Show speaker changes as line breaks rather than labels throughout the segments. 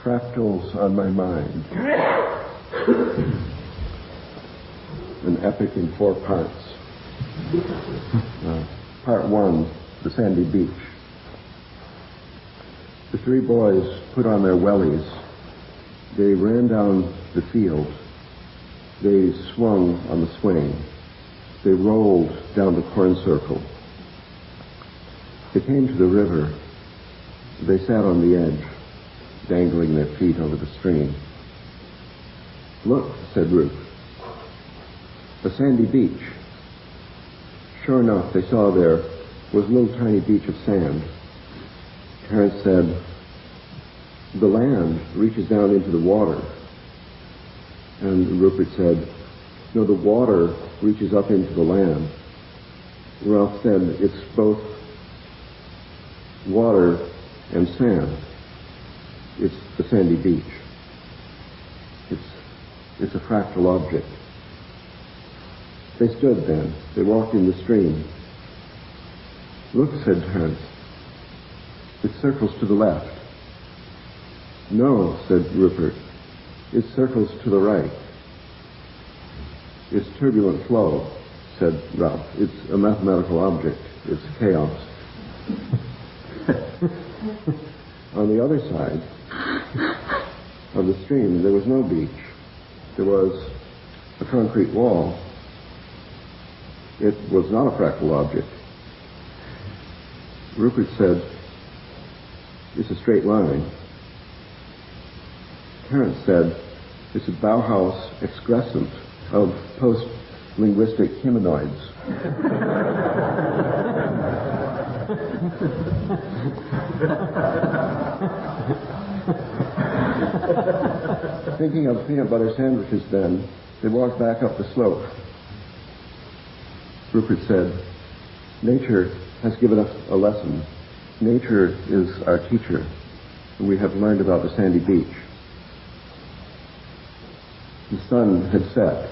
Fractals on my mind. An epic in 4 parts. Part 1, the sandy beach. The 3 boys put on their wellies. They ran down the field. They swung on the swing. They rolled down the corn circle. They came to the river. They sat on the edge, dangling their feet over the stream. "Look," said Ruth, "a sandy beach." Sure enough, they saw there was a little tiny beach of sand. Terence said, "The land reaches down into the water." And Rupert said, "No, the water reaches up into the land." Ralph said, "It's both water and sand. It's the sandy beach. It's a fractal object." They stood then. They walked in the stream. "Look," said Terence. "It circles to the left." "No," said Rupert. "It circles to the right." "It's turbulent flow," said Ralph. "It's a mathematical object. It's chaos." On the other side of the stream, there was no beach. There was a concrete wall. It was not a fractal object. Rupert said, "It's a straight line." Terence said, "It's a Bauhaus excrescent of post-linguistic humanoids." Thinking of peanut butter sandwiches then, they walked back up the slope. Rupert said, "Nature has given us a lesson. Nature is our teacher. We have learned about the sandy beach." The sun had set.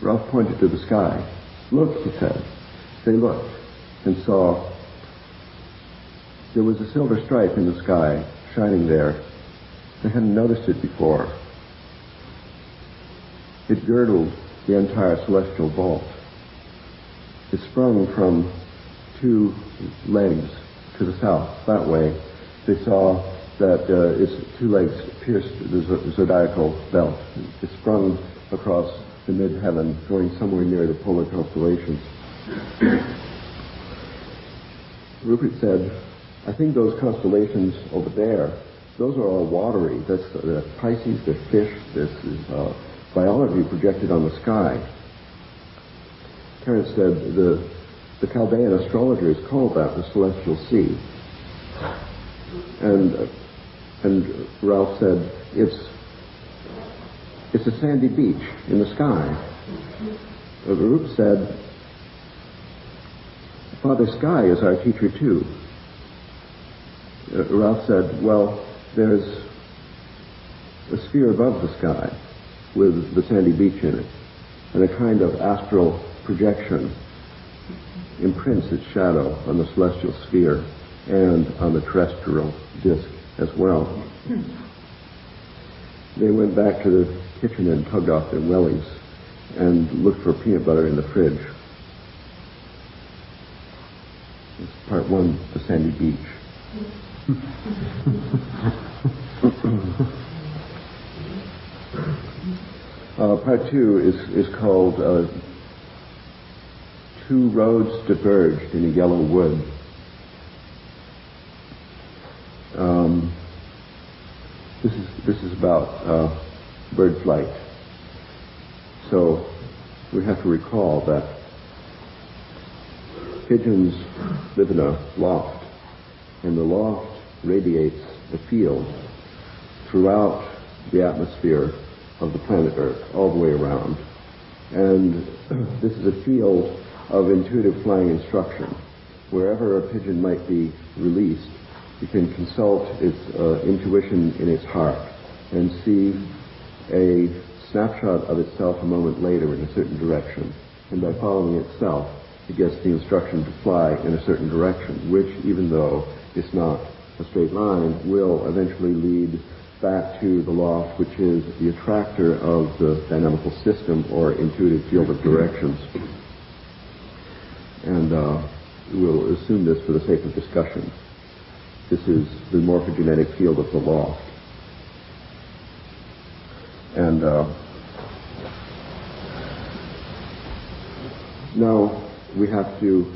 Ralph pointed to the sky. "Look," he said. They looked and saw there was a silver stripe in the sky shining there. They hadn't noticed it before. It girdled the entire celestial vault. It sprung from 2 legs to the south. That way, they saw that its 2 legs pierced the zodiacal belt. It sprung across the mid-heaven, going somewhere near the polar constellations. Rupert said, "I think those constellations over there, those are all watery. That's Pisces, they're fish. This is biology projected on the sky." Terence said, the Chaldean astrologers call that the celestial sea. And Ralph said, it's a sandy beach in the sky. Rupert said, "Father Sky is our teacher too." Ralph said, "Well, there's a sphere above the sky with the sandy beach in it, and a kind of astral projection imprints its shadow on the celestial sphere and on the terrestrial disk as well." They went back to the kitchen and tugged off their wellies and looked for peanut butter in the fridge. It's part 1, the sandy beach. Part 2 is called 2 roads diverged in a yellow wood. This is about bird flight. So we have to recall that pigeons live in a loft, and the loft radiates the field throughout the atmosphere of the planet Earth, all the way around. And this is a field of intuitive flying instruction. Wherever a pigeon might be released, you can consult its intuition in its heart and see a snapshot of itself a moment later in a certain direction. And by following itself, it gets the instruction to fly in a certain direction, which, even though it's not a straight line, will eventually lead back to the loft, which is the attractor of the dynamical system or intuitive field of directions. And we'll assume this for the sake of discussion. This is the morphogenetic field of the loft. And now we have to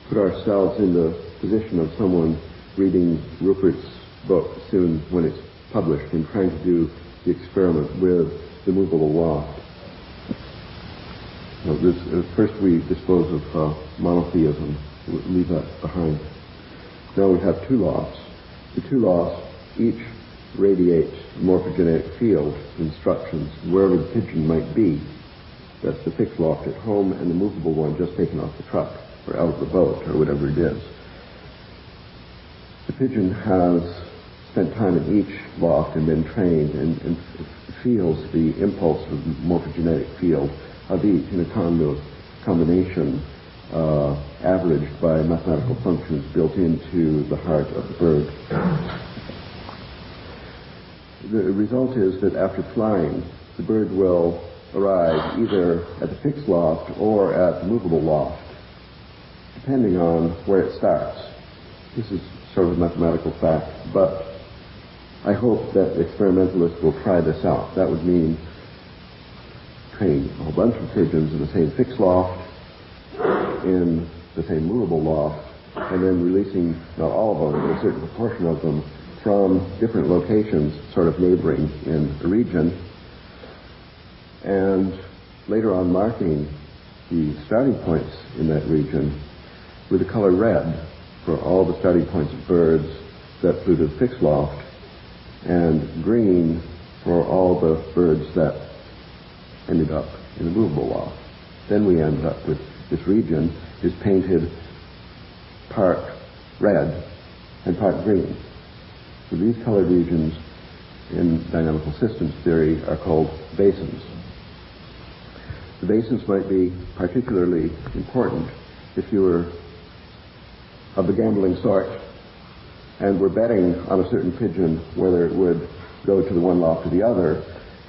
put ourselves in the position of someone reading Rupert's book soon when it's published and trying to do the experiment with the movable loft. Now first we dispose of monotheism. We'll leave that behind. Now we have two lofts. The two lofts each radiate morphogenetic field instructions wherever the pigeon might be. That's the fixed loft at home and the movable one just taken off the truck or out of the boat or whatever it is. The pigeon has spent time in each loft and been trained and feels the impulse of the morphogenetic field of each in a combination averaged by mathematical functions built into the heart of the bird. The result is that after flying, the bird will arrive either at the fixed loft or at the movable loft, depending on where it starts. This is sort of a mathematical fact, but I hope that experimentalists will try this out. That would mean training a whole bunch of pigeons in the same fixed loft, in the same movable loft, and then releasing not all of them, but a certain proportion of them from different locations, sort of neighboring in the region, and later on marking the starting points in that region with the color red for all the starting points of birds that flew to the fixed loft, and green for all the birds that ended up in the movable loft. Then we ended up with this region is painted part red and part green. So these colored regions in dynamical systems theory are called basins. The basins might be particularly important if you were of the gambling sort and were betting on a certain pigeon whether it would go to the one loft or the other.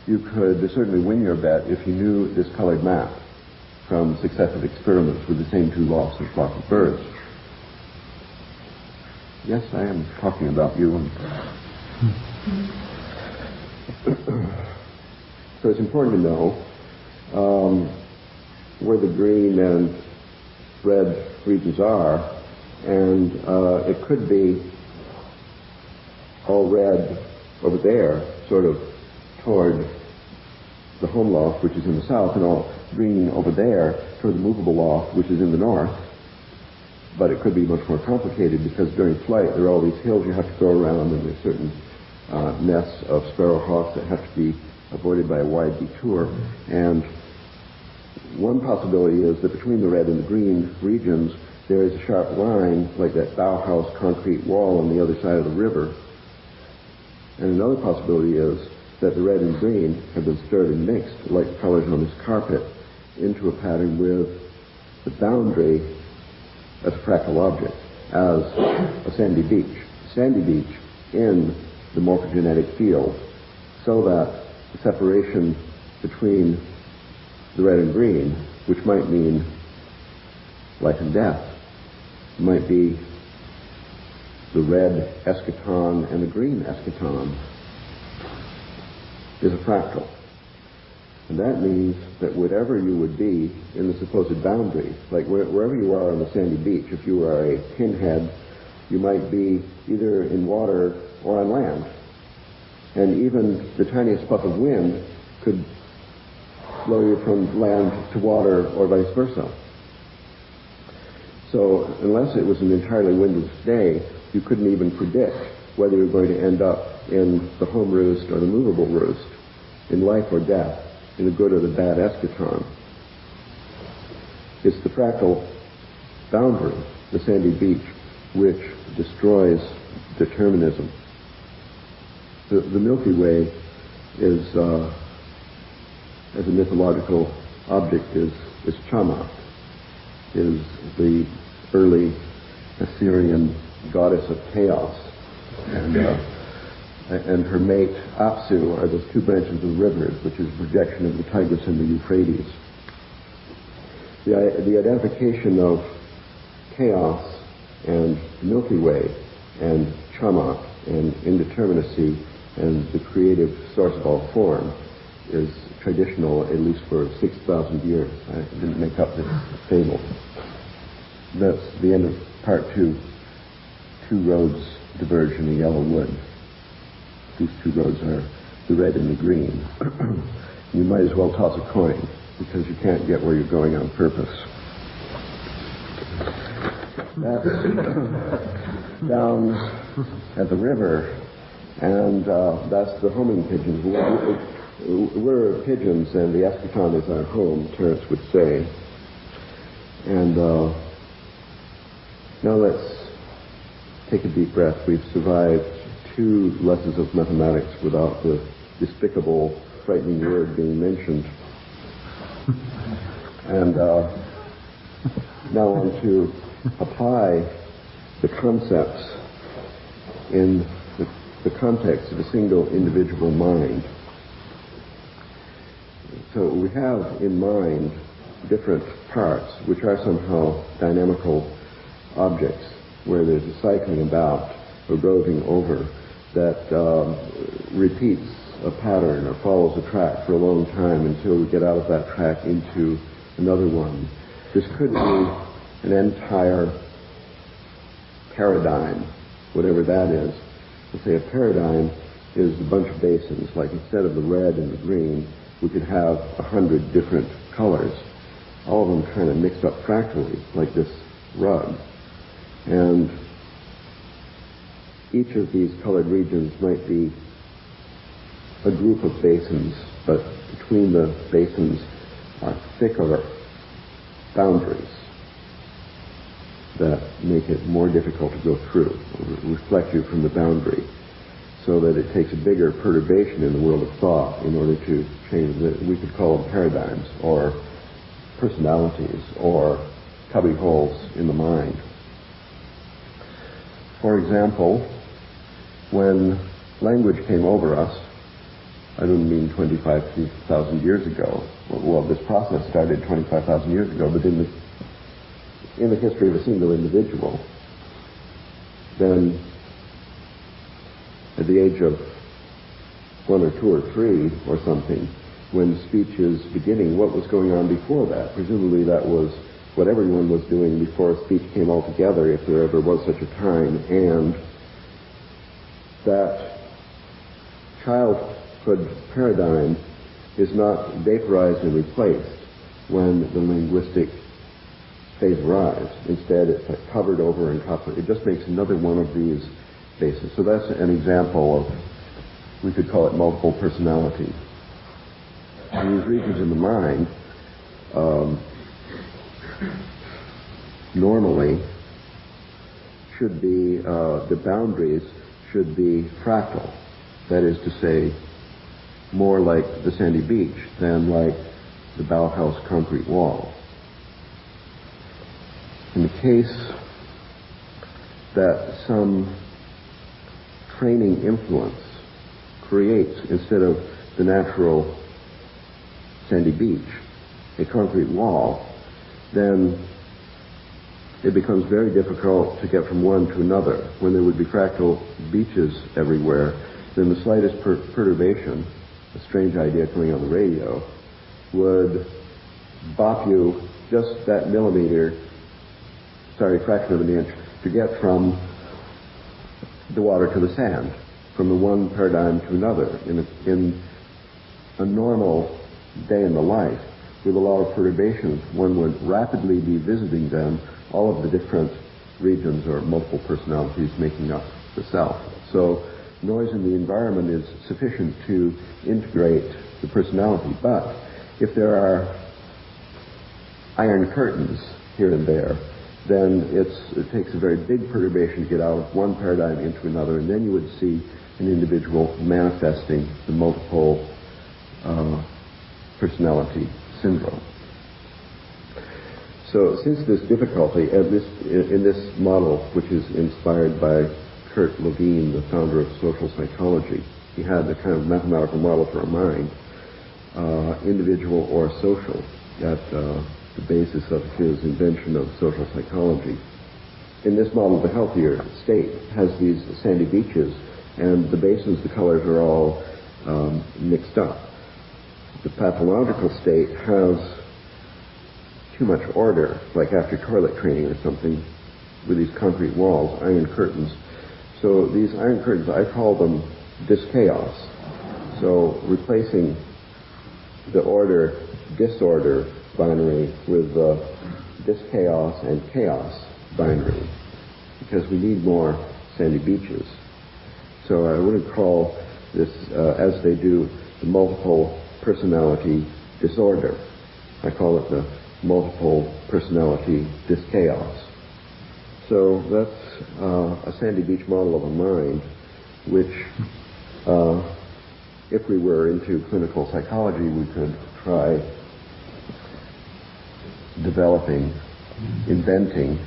You could certainly win your bet if you knew this colored map from successive experiments with the same two lofts and flock of birds. Yes, I am talking about you. So it's important to know where the green and red regions are, and it could be all red over there, sort of toward the home loft, which is in the south, and all green over there toward the movable loft, which is in the north. But it could be much more complicated because during flight there are all these hills you have to go around, and there's certain nests of sparrowhawks that have to be avoided by a wide detour. And one possibility is that between the red and the green regions there is a sharp line, like that Bauhaus concrete wall on the other side of the river. And another possibility is that the red and green have been stirred and mixed, like the colors on this carpet, into a pattern with the boundary as a fractal object, as a sandy beach. Sandy beach in the morphogenetic field, so that the separation between the red and green, which might mean life and death, might be the red eschaton and the green eschaton, is a fractal. And that means that whatever you would be in the supposed boundary, like wherever you are on the sandy beach, if you are a pinhead, you might be either in water or on land. And even the tiniest puff of wind could blow you from land to water or vice versa. So unless it was an entirely windless day, you couldn't even predict whether you were going to end up in the home roost or the movable roost, in life or death, in the good or the bad eschaton. It's the fractal boundary, the sandy beach, which destroys determinism. The Milky Way is, as a mythological object, is Tiamat, is the early Assyrian goddess of chaos, and her mate Apsu are those two branches of the rivers, which is a projection of the Tigris and the Euphrates. The identification of chaos and Milky Way and Chamak and indeterminacy and the creative source of all form is traditional, at least for 6,000 years. I didn't make up this fable. That's the end of part 2. Two roads diverge in a yellow wood. These two roads are the red and the green. You might as well toss a coin, because you can't get where you're going on purpose. That's down at the river, and that's the homing pigeons. We're pigeons, and the eschaton is our home, Terence would say. And now let's take a deep breath. We've survived 2 lessons of mathematics without the despicable, frightening word being mentioned. And now I want to apply the concepts in the context of a single individual mind. So we have in mind different parts which are somehow dynamical objects where there's a cycling about or roving over that repeats a pattern or follows a track for a long time until we get out of that track into another one. This could be an entire paradigm, whatever that is. Let's say a paradigm is a bunch of basins, like instead of the red and the green, we could have 100 different colors, all of them kind of mixed up fractally, like this rug. And each of these colored regions might be a group of basins, but between the basins are thicker boundaries that make it more difficult to go through, or reflect you from the boundary, so that it takes a bigger perturbation in the world of thought in order to change it. We could call them paradigms, or personalities, or cubby holes in the mind. For example, when language came over us, I don't mean 25,000 years ago. Well, this process started 25,000 years ago, but in the history of a single individual, then at the age of 1 or 2 or 3 or something, when speech is beginning, what was going on before that? Presumably that was what everyone was doing before speech came all together, if there ever was such a time, and that childhood paradigm is not vaporized and replaced when the linguistic phase arrives. Instead, it's like covered over and covered. It just makes another one of these bases. So that's an example of, we could call it multiple personality. And these regions in the mind normally should be, the boundaries should be fractal. That is to say, more like the sandy beach than like the Bauhaus concrete wall. In the case that some training influence creates, instead of the natural sandy beach, a concrete wall, then it becomes very difficult to get from one to another. When there would be fractal beaches everywhere, then the slightest perturbation, a strange idea coming on the radio, would bop you just that fraction of an inch to get from the water to the sand, from the one paradigm to another. In a normal day in the life, with a lot of perturbations, one would rapidly be visiting them, all of the different regions or multiple personalities making up the self. So noise in the environment is sufficient to integrate the personality. But if there are iron curtains here and there, then it takes a very big perturbation to get out of one paradigm into another, and then you would see an individual manifesting the multiple personality syndrome. So since this difficulty, in this model, which is inspired by Kurt Levine, the founder of social psychology. He had a kind of mathematical model for a mind, individual or social, at the basis of his invention of social psychology. In this model, the healthier state has these sandy beaches, and the basins, the colors are all mixed up. The pathological state has too much order, like after toilet training or something, with these concrete walls, iron curtains. So these iron curtains, I call them dyschaos. So replacing the order-disorder binary with the dyschaos and chaos binary, because we need more sandy beaches. So I wouldn't call this, as they do, the multiple personality disorder. I call it the multiple personality dyschaos. So that's a sandy beach model of a mind, which, if we were into clinical psychology, we could try inventing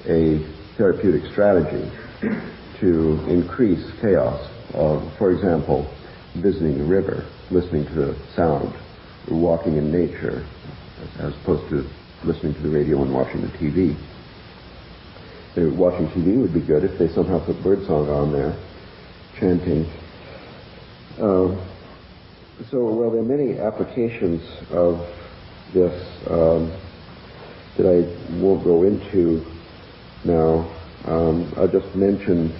a therapeutic strategy to increase chaos. For example, visiting the river, listening to the sound, walking in nature, as opposed to listening to the radio and watching the TV. Watching TV would be good if they somehow put birdsong on there, chanting. Well, there are many applications of this that I won't go into now. I'll just mention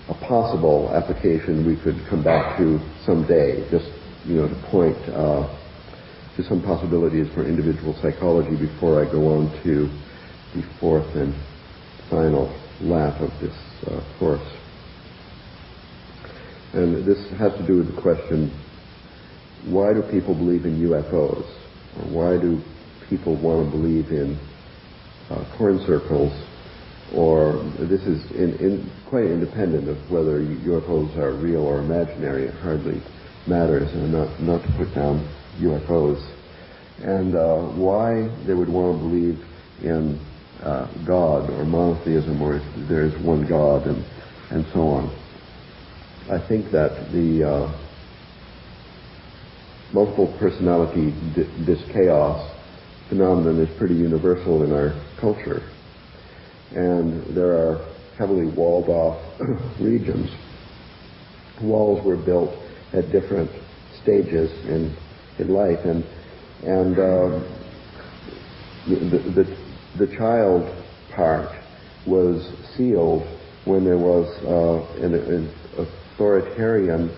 a possible application we could come back to someday, just to point to some possibilities for individual psychology before I go on to the fourth and final lap of this course. And this has to do with the question, why do people believe in UFOs? Or why do people want to believe in corn circles? Or this is quite independent of whether UFOs are real or imaginary. It hardly matters, and not to put down UFOs. And why they would want to believe in God or monotheism, or if there is one God, and so on. I think that the multiple personality dyschaos phenomenon is pretty universal in our culture. And there are heavily walled off regions. Walls were built at different stages in life, and the child part was sealed when there was an authoritarian,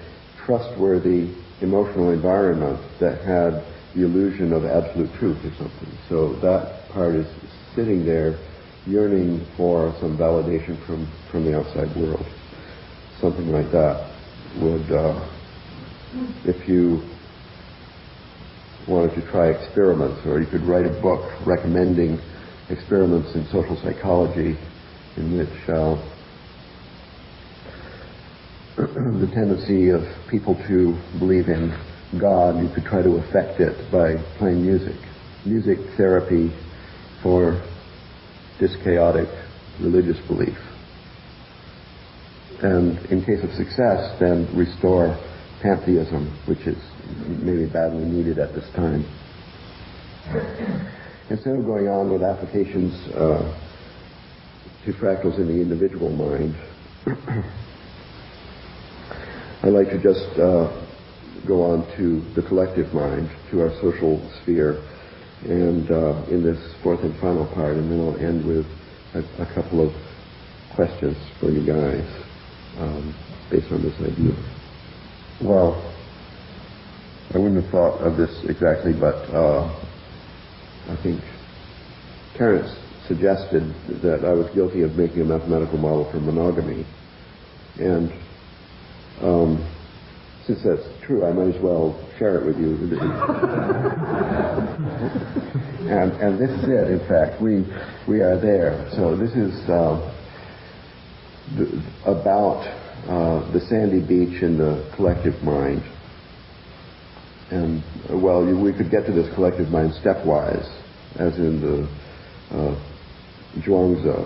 trustworthy emotional environment that had the illusion of absolute truth or something. So that part is sitting there yearning for some validation from the outside world. Something like that would, if you wanted to try experiments, or you could write a book recommending experiments in social psychology in which the tendency of people to believe in God, you could try to affect it by playing music. Music therapy for dyschaotic religious belief. And in case of success, then restore pantheism, which is maybe badly needed at this time. Instead of going on with applications to fractals in the individual mind, I'd like to just go on to the collective mind, to our social sphere, and in this fourth and final part, and then I'll end with a couple of questions for you guys based on this idea. Well, I wouldn't have thought of this exactly, but I think Terence suggested that I was guilty of making a mathematical model for monogamy, and since that's true, I might as well share it with you. And this is it, in fact. We are there. So this is about the sandy beach in the collective mind. And, well, we could get to this collective mind stepwise, as in the Zhuangzi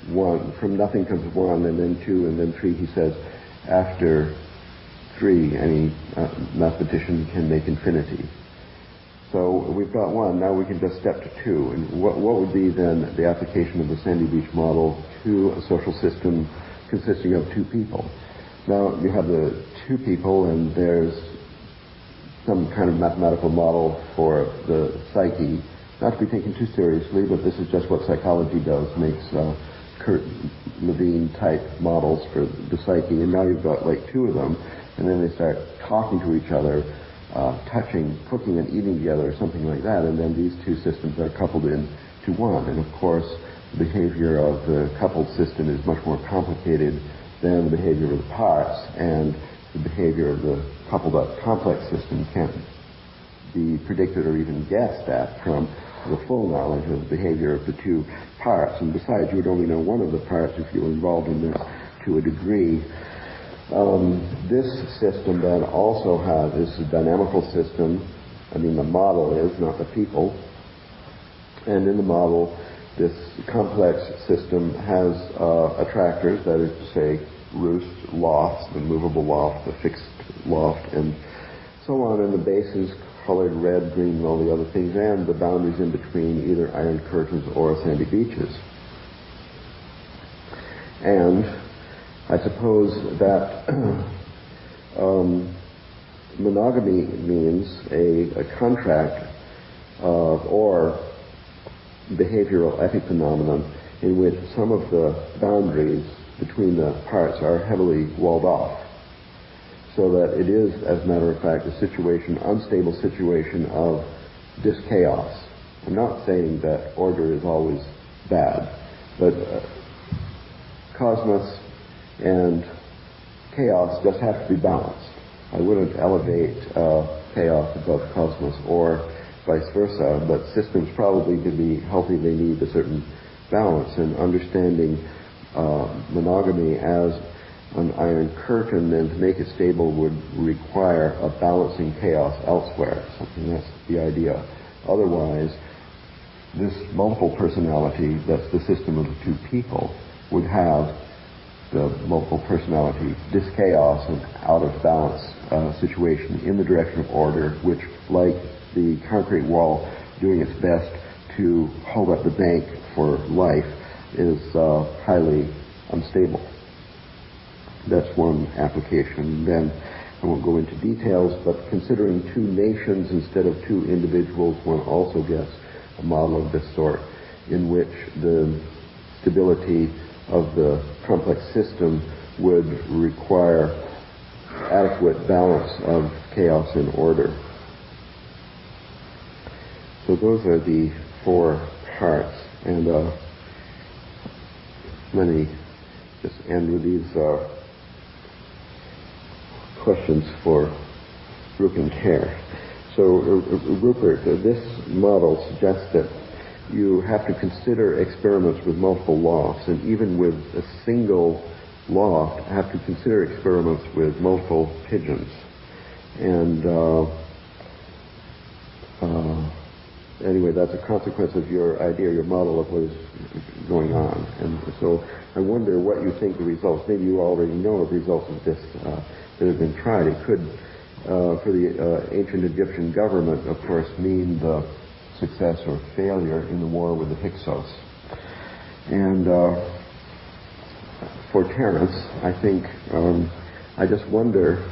one. From nothing comes one, and then two, and then three. He says, after three, any mathematician can make infinity. So we've got one. Now we can just step to two. And what would be then the application of the Sandy Beach model to a social system consisting of two people? Now you have the two people, and there's some kind of mathematical model for the psyche, not to be taken too seriously, but this is just what psychology does, makes Kurt Levine type models for the psyche, and now you've got like two of them, and then they start talking to each other, touching, cooking and eating together, or something like that, and then these two systems are coupled into one. And of course, the behavior of the coupled system is much more complicated than the behavior of the parts, and the behavior of the coupled up complex system can't be predicted or even guessed at from the full knowledge of the behavior of the two parts. And besides, you would only know one of the parts if you were involved in this to a degree. This system then also has, this is a dynamical system. I mean, the model is, not the people. And in the model, this complex system has attractors, that is to say, roost, loft, the movable loft, the fixed loft, and so on, and the bases colored red, green, and all the other things, and the boundaries in between either iron curtains or sandy beaches. And I suppose that monogamy means a contract or behavioral epiphenomenon in which some of the boundaries between the parts are heavily walled off, so that it is, as a matter of fact, a situation, unstable situation of dis-chaos. I'm not saying that order is always bad, but cosmos and chaos just have to be balanced. I wouldn't elevate chaos above cosmos or vice versa, but systems probably to be healthy, they need a certain balance, and understanding monogamy as an iron curtain, and to make it stable would require a balancing chaos elsewhere. Something, that's the idea. Otherwise, this multiple personality, that's the system of the two people, would have the multiple personality dis-chaos and out of balance situation in the direction of order, which, like the concrete wall doing its best to hold up the bank for life, is highly unstable. That's one application. Then I won't go into details, but considering two nations instead of two individuals, one also gets a model of this sort, in which the stability of the complex system would require adequate balance of chaos and order. So those are the four parts, and let me just end with these questions for Brooke and Kerr. So, Rupert, this model suggests that you have to consider experiments with multiple lofts, and even with a single loft, have to consider experiments with multiple pigeons. And anyway, that's a consequence of your idea, your model of what is going on. And so I wonder what you think the results, maybe you already know of results of this that have been tried. It could, for the ancient Egyptian government, of course, mean the success or failure in the war with the Hyksos. And for Terence, I think, I just wonder,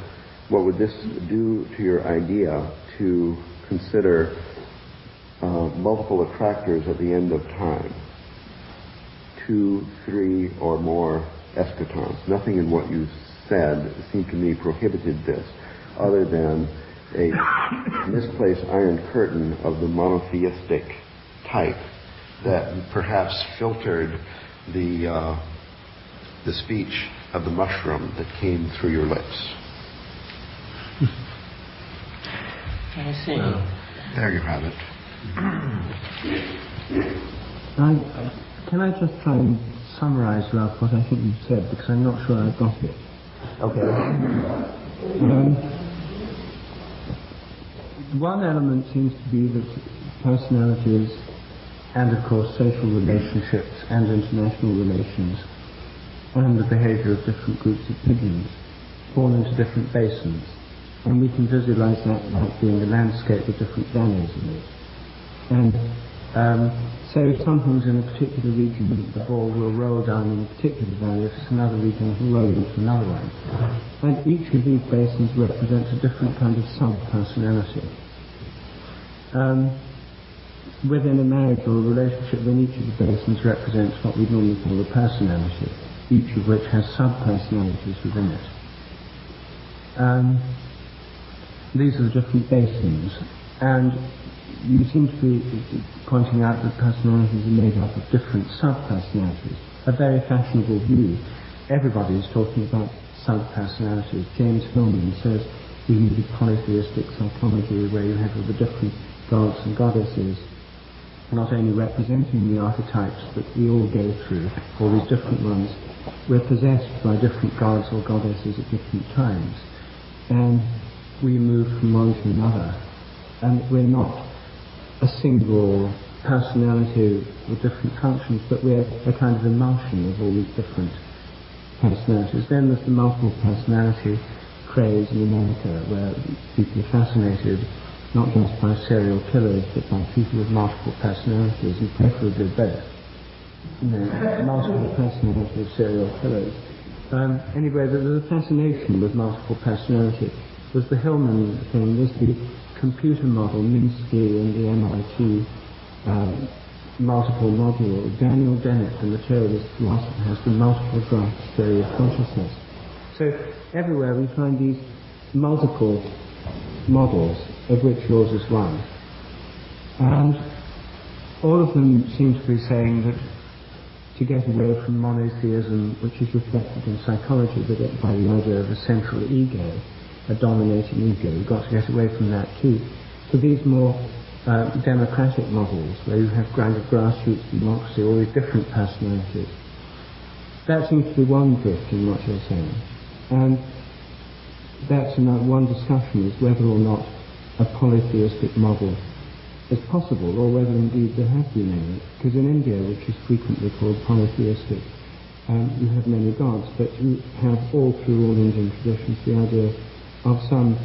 what would this do to your idea to consider multiple attractors at the end of time? 2, 3, or more escatons. Nothing in what you said seemed to me prohibited this, other than a misplaced iron curtain of the monotheistic type that perhaps filtered the speech of the mushroom that came through your lips.
I see.
There you have it.
Can I just try and summarize, Ralph, what I think you said, because I'm not sure I've got it.
Okay.
One element seems to be that personality is and of course social relationships and international relations, and the behaviour of different groups of pigeons fall into different basins. And we can visualize that like being a landscape with different valleys in it. And so sometimes in a particular region the ball will roll down in a particular valley, if it's another region it will roll into another one. And each of these basins represents a different kind of sub-personality. Within a marriage or a relationship, then each of the basins represents what we normally call a personality, each of which has sub-personalities within it. These are the different basins, and you seem to be pointing out that personalities are made up of different sub-personalities. A very fashionable view. Everybody is talking about sub-personalities. James Hillman says we need a polytheistic psychology where you have all the different gods and goddesses, not only representing the archetypes that we all go through, all these different ones. We're possessed by different gods or goddesses at different times, and we move from one to another, and we're not a single personality with different functions, but we're a kind of emulsion of all these different personalities. Then there's the multiple personality craze in America, where people are fascinated not just by serial killers, but by people with multiple personalities, and preferably both. Multiple personality serial killers. Anyway, there's a fascination with multiple personality. There's the Hillman thing, there's the computer model, Minsky and the MIT multiple module. Daniel Dennett, the materialist philosopher, has the multiple draft theory of consciousness. So everywhere we find these multiple models, of which yours is one. And all of them seem to be saying that to get away from monotheism, which is reflected in psychology, by the idea of a central ego, a dominating ego, you've got to get away from that too. So these more democratic models, where you have kind of grassroots democracy, all these different personalities, that seems to be one drift in what you're saying. And that's one discussion, is whether or not a polytheistic model is possible, or whether indeed there have been any. Because in India, which is frequently called polytheistic, you have many gods, but you have all through all Indian traditions the idea of some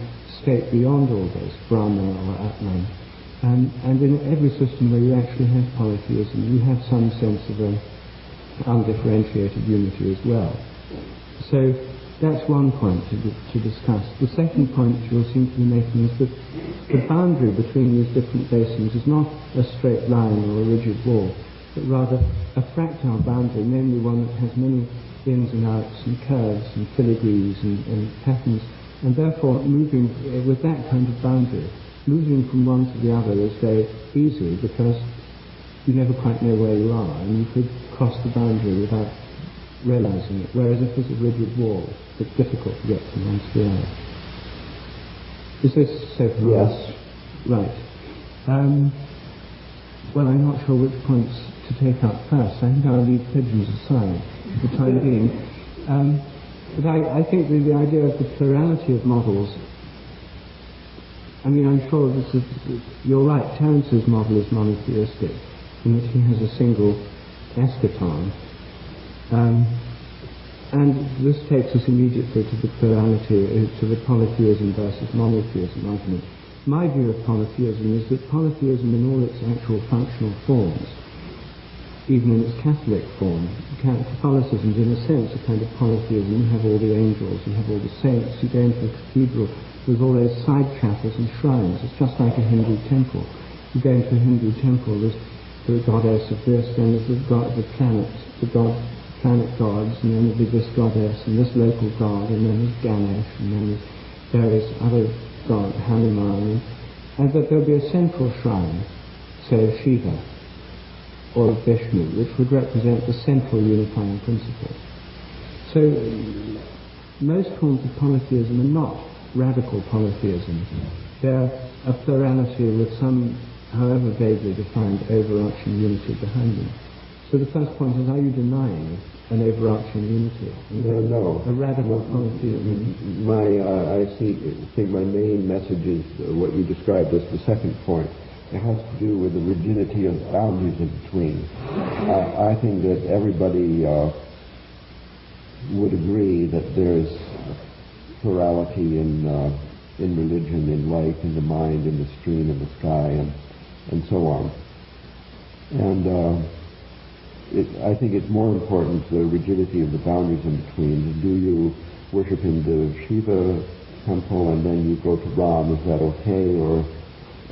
state beyond all this, Brahma or Atman. And in every system where you actually have polytheism, you have some sense of an undifferentiated unity as well. So that's one point to discuss. The second point you seem to be making is that the boundary between these different basins is not a straight line or a rigid wall, but rather a fractal boundary, namely one that has many ins and outs and curves and filigrees and patterns, and therefore moving with that kind of boundary, moving from one to the other is very easy because you never quite know where you are, and you could cross the boundary without realizing it, whereas if there's a rigid wall, it's difficult to get from one to the other. Is this so far?
Yes.
Right. Well, I'm not sure which points to take up first. I think I'll leave pigeons aside for the time being. But I think the idea of the plurality of models, I mean, I'm sure you're right, Terence's model is monotheistic, in which he has a single eschaton. And this takes us immediately to the plurality, to the polytheism versus monotheism argument. My view of polytheism is that polytheism in all its actual functional forms, even in its Catholic form, Catholicism is in a sense a kind of polytheism. You have all the angels, you have all the saints, you go into a cathedral with all those side chapels and shrines. It's just like a Hindu temple. You go into a Hindu temple, there's the goddess of this, then there's the planet gods, and then there'll be this goddess and this local god, and then there's Ganesh, and then there's various other gods, Hanuman, and that there'll be a central shrine, say of Shiva, or of Vishnu, which would represent the central unifying principle. So most forms of polytheism are not radical polytheism. They're a plurality with some, however vaguely defined, overarching unity behind them. So the first point is, are you denying an overarching unity?
No.
A radical polytheism?
I think my main message is what you described as the second point. It has to do with the rigidity of the boundaries in between. I think that everybody would agree that there's plurality in religion, in life, in the mind, in the stream, in the sky, and so on. And I think it's more important, the rigidity of the boundaries in between. Do you worship in the Shiva temple and then you go to Ram? Is that okay? Or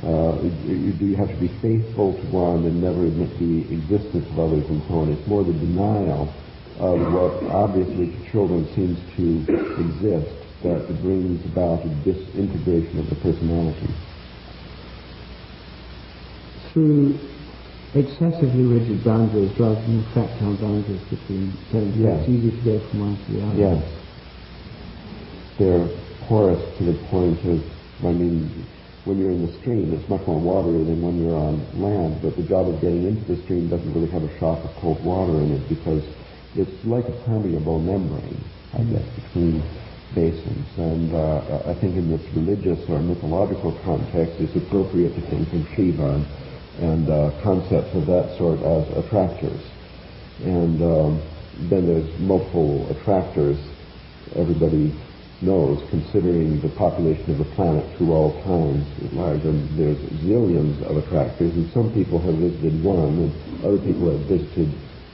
do you have to be faithful to one and never admit the existence of others and so on? It's more the denial of what obviously to children seems to exist that brings about a disintegration of the personality.
Through excessively rigid boundaries rather than fractal boundaries between things,
yes.
It's easy to go from one to the other.
Yes. They're porous to the point of, when you're in the stream, it's much more watery than when you're on land, but the job of getting into the stream doesn't really have a shock of cold water in it because it's like a permeable membrane, I guess, between basins. And I think in this religious or mythological context, it's appropriate to think of Shiva and concepts of that sort as attractors. And then there's multiple attractors, everybody knows, considering the population of the planet through all times at large. And there's zillions of attractors, and some people have visited one, and other people have visited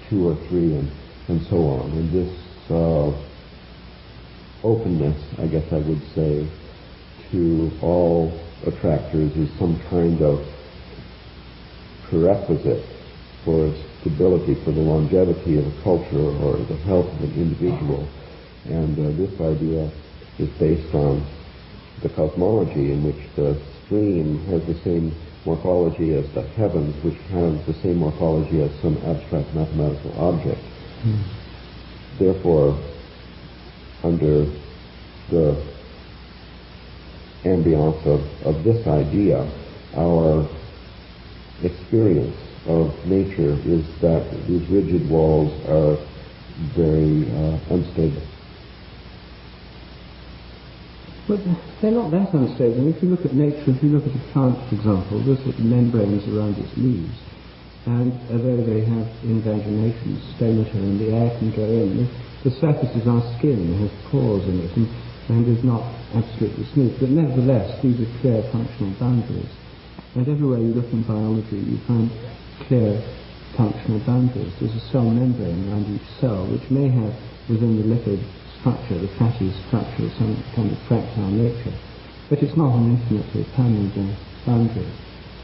2 or 3, and so on. And this openness, I guess I would say, to all attractors is some kind of prerequisite for stability, for the longevity of a culture or the health of an individual. And this idea is based on the cosmology in which the stream has the same morphology as the heavens, which has the same morphology as some abstract mathematical object. Therefore, under the ambiance of this idea, our experience of nature is that these rigid walls are very unstable.
But they're not that unstable. If you look at nature, if you look at a plant, for example, look at the membranes around its leaves, and although they have invaginations, stomata, and the air can go in, the surface is our skin, it has pores in it, and is not absolutely smooth. But nevertheless, these are clear functional boundaries. And everywhere you look in biology, you find clear functional boundaries. There's a cell membrane around each cell, which may have within the lipid structure, the fatty structure, some kind of fractal nature. But it's not an infinitely permeable boundary.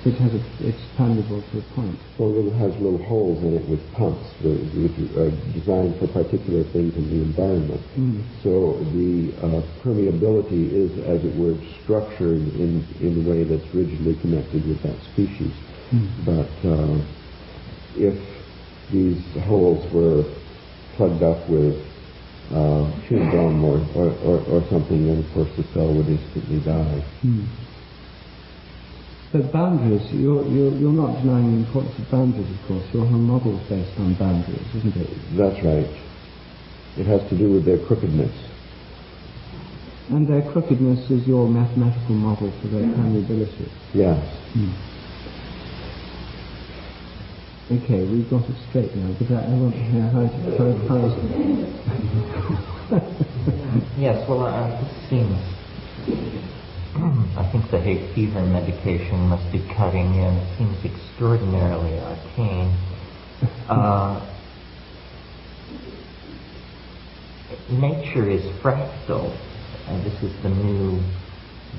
It's permeable to a point.
Well, it has little holes in it with pumps which are designed for particular things in the environment. So the permeability is, as it were, structured in a way that's rigidly connected with that species. But if these holes were plugged up with chewing gum or something, then of course the cell would instantly die.
But boundaries, you're not denying the importance of boundaries, of course. Your whole model is based on boundaries, isn't it?
That's right. It has to do with their crookedness.
And their crookedness is your mathematical model for their permeability.
Yes.
Okay, we've got it straight now, but I want to hear how it
Yes, well, this seems... I think the hay fever medication must be cutting in. It seems extraordinarily arcane. Nature is fractal, and this is the new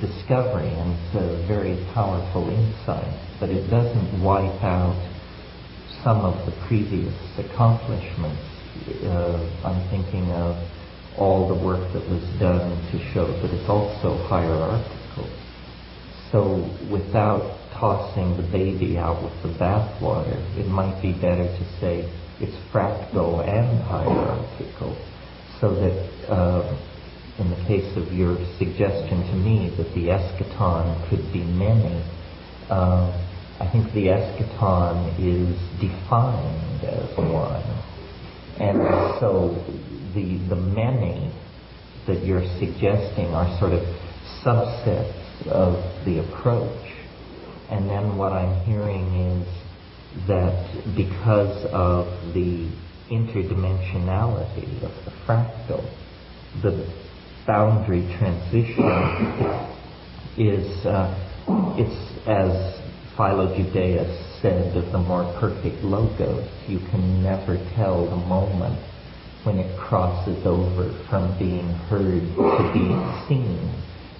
discovery, and it's a very powerful insight, but it doesn't wipe out some of the previous accomplishments. I'm thinking of all the work that was done to show that it's also hierarchical. So without tossing the baby out with the bathwater, it might be better to say it's fractal and hierarchical, so that in the case of your suggestion to me that the eschaton could be many, I think the eschaton is defined as one. And so the many that you're suggesting are sort of subsets of the approach. And then what I'm hearing is that because of the interdimensionality of the fractal, the boundary transition is, it's as Philo Judaeus said of the more perfect logos, you can never tell the moment when it crosses over from being heard to being seen.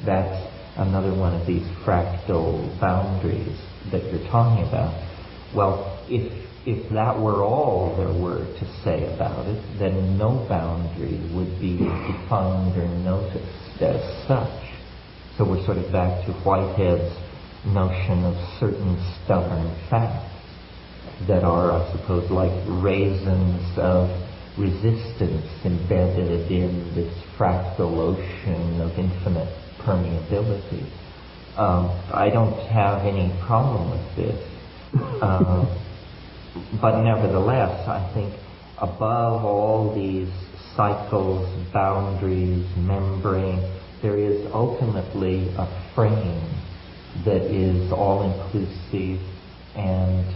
That's another one of these fractal boundaries that you're talking about. Well, if that were all there were to say about it, then no boundary would be defined or noticed as such. So we're sort of back to Whitehead's notion of certain stubborn facts that are, I suppose, like raisins of resistance embedded in this fractal ocean of infinite permeability. I don't have any problem with this. But nevertheless, I think above all these cycles, boundaries, membrane, there is ultimately a frame that is all-inclusive and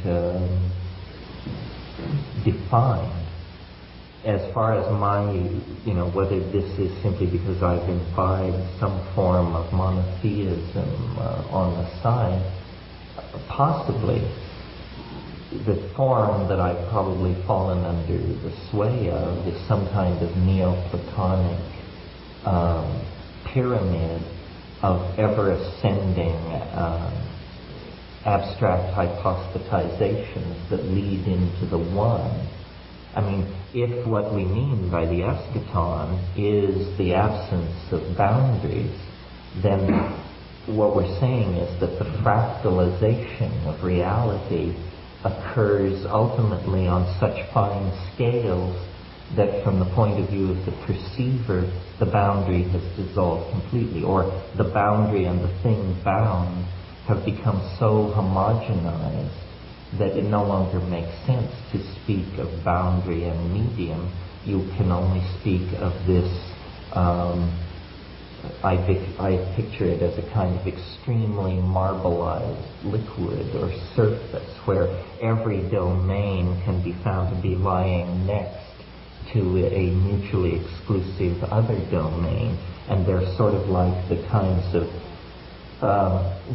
defined. As far as my, whether this is simply because I've imbibed some form of monotheism on the side, possibly. The form that I've probably fallen under the sway of is some kind of Neoplatonic pyramid of ever-ascending abstract hypostatizations that lead into the one. I mean, if what we mean by the eschaton is the absence of boundaries, then what we're saying is that the fractalization of reality occurs ultimately on such fine scales that from the point of view of the perceiver, the boundary has dissolved completely, or the boundary and the thing bound have become so homogenized that it no longer makes sense to speak of boundary and medium. You can only speak of this, I picture it as a kind of extremely marbleized liquid or surface where every domain can be found to be lying next to a mutually exclusive other domain, and they're sort of like the kinds of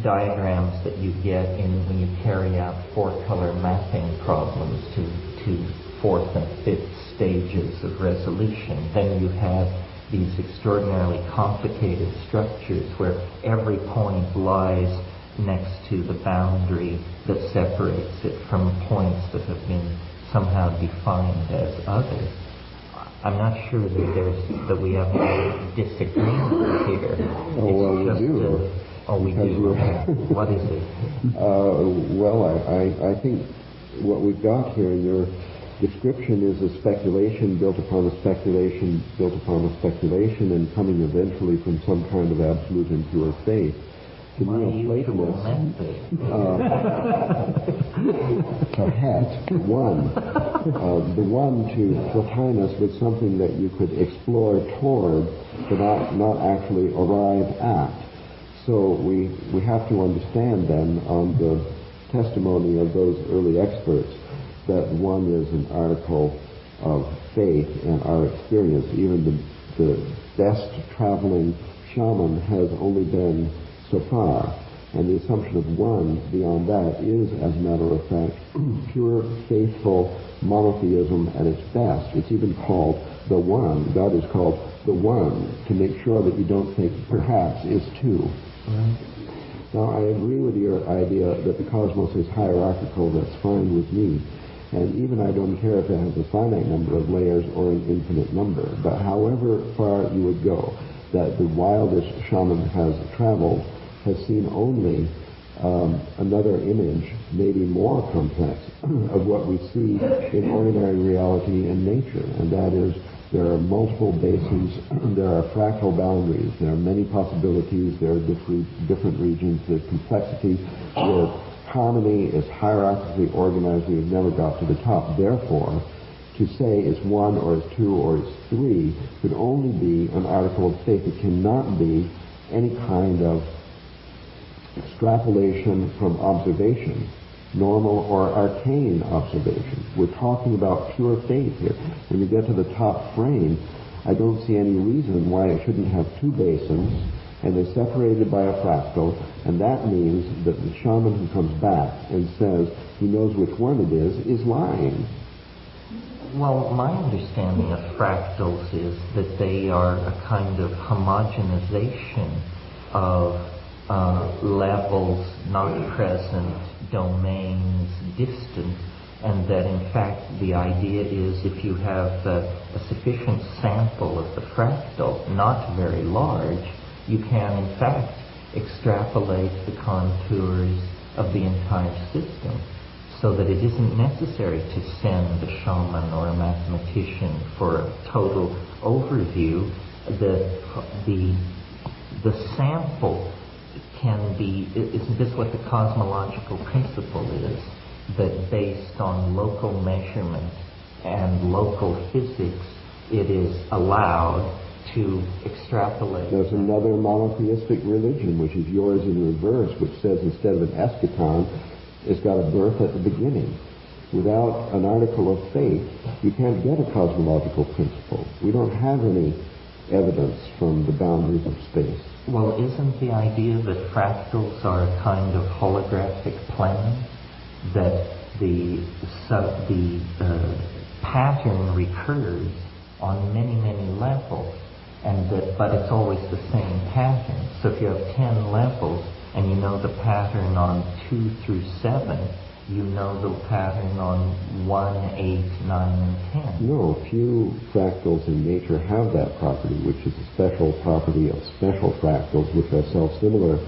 diagrams that you get when you carry out four-color mapping problems to fourth and fifth stages of resolution. Then you have these extraordinarily complicated structures where every point lies next to the boundary that separates it from points that have been somehow defined as others. I'm not sure that we have any disagreement here.
We do.
We do. What is it?
I think what we've got here in your description is a speculation built upon a speculation built upon a speculation, and coming eventually from some kind of absolute and pure faith. The Neoplatonists, perhaps one, the one to Plotinus was something that you could explore toward, but not actually arrive at. So we have to understand then, on the testimony of those early experts, that one is an article of faith and our experience. Even the best traveling shaman has only been so far, and the assumption of one beyond that is, as a matter of fact, pure, faithful monotheism at its best. It's even called the one. God is called the one, to make sure that you don't think perhaps is two. Right. Now, I agree with your idea that the cosmos is hierarchical. That's fine with me. And even I don't care if it has a finite number of layers or an infinite number. But however far you would go, that the wildest shaman has traveled has seen only another image, maybe more complex, of what we see in ordinary reality and nature. And that is, there are multiple basins, there are fractal boundaries, there are many possibilities, there are different regions, there's complexity, where harmony is hierarchically organized. We have never got to the top. Therefore, to say it's one or it's two or it's three could only be an article of faith. It cannot be any kind of extrapolation from observation, normal or arcane observation. We're talking about pure faith here. When you get to the top frame, I don't see any reason why it shouldn't have two basins, and they're separated by a fractal, and that means that the shaman who comes back and says he knows which one it is lying.
Well, my understanding of fractals is that they are a kind of homogenization of levels, not present, domains, distant, and that in fact the idea is if you have a sufficient sample of the fractal, not very large, you can in fact extrapolate the contours of the entire system, so that it isn't necessary to send a shaman or a mathematician for a total overview. The sample can be, isn't this what the cosmological principle is? That based on local measurement and local physics, it is allowed to extrapolate.
There's another monotheistic religion, which is yours in reverse, which says instead of an eschaton, it's got a birth at the beginning. Without an article of faith, you can't get a cosmological principle. We don't have any evidence from the boundaries of space.
Well, isn't the idea that fractals are a kind of holographic plane? That the pattern recurs on many, many levels, but it's always the same pattern. So if you have 10 levels and you know the pattern on 2 through 7, you know the pattern on 1, 8, 9, and 10.
No, few fractals in nature have that property, which is a special property of special fractals, which are self-similar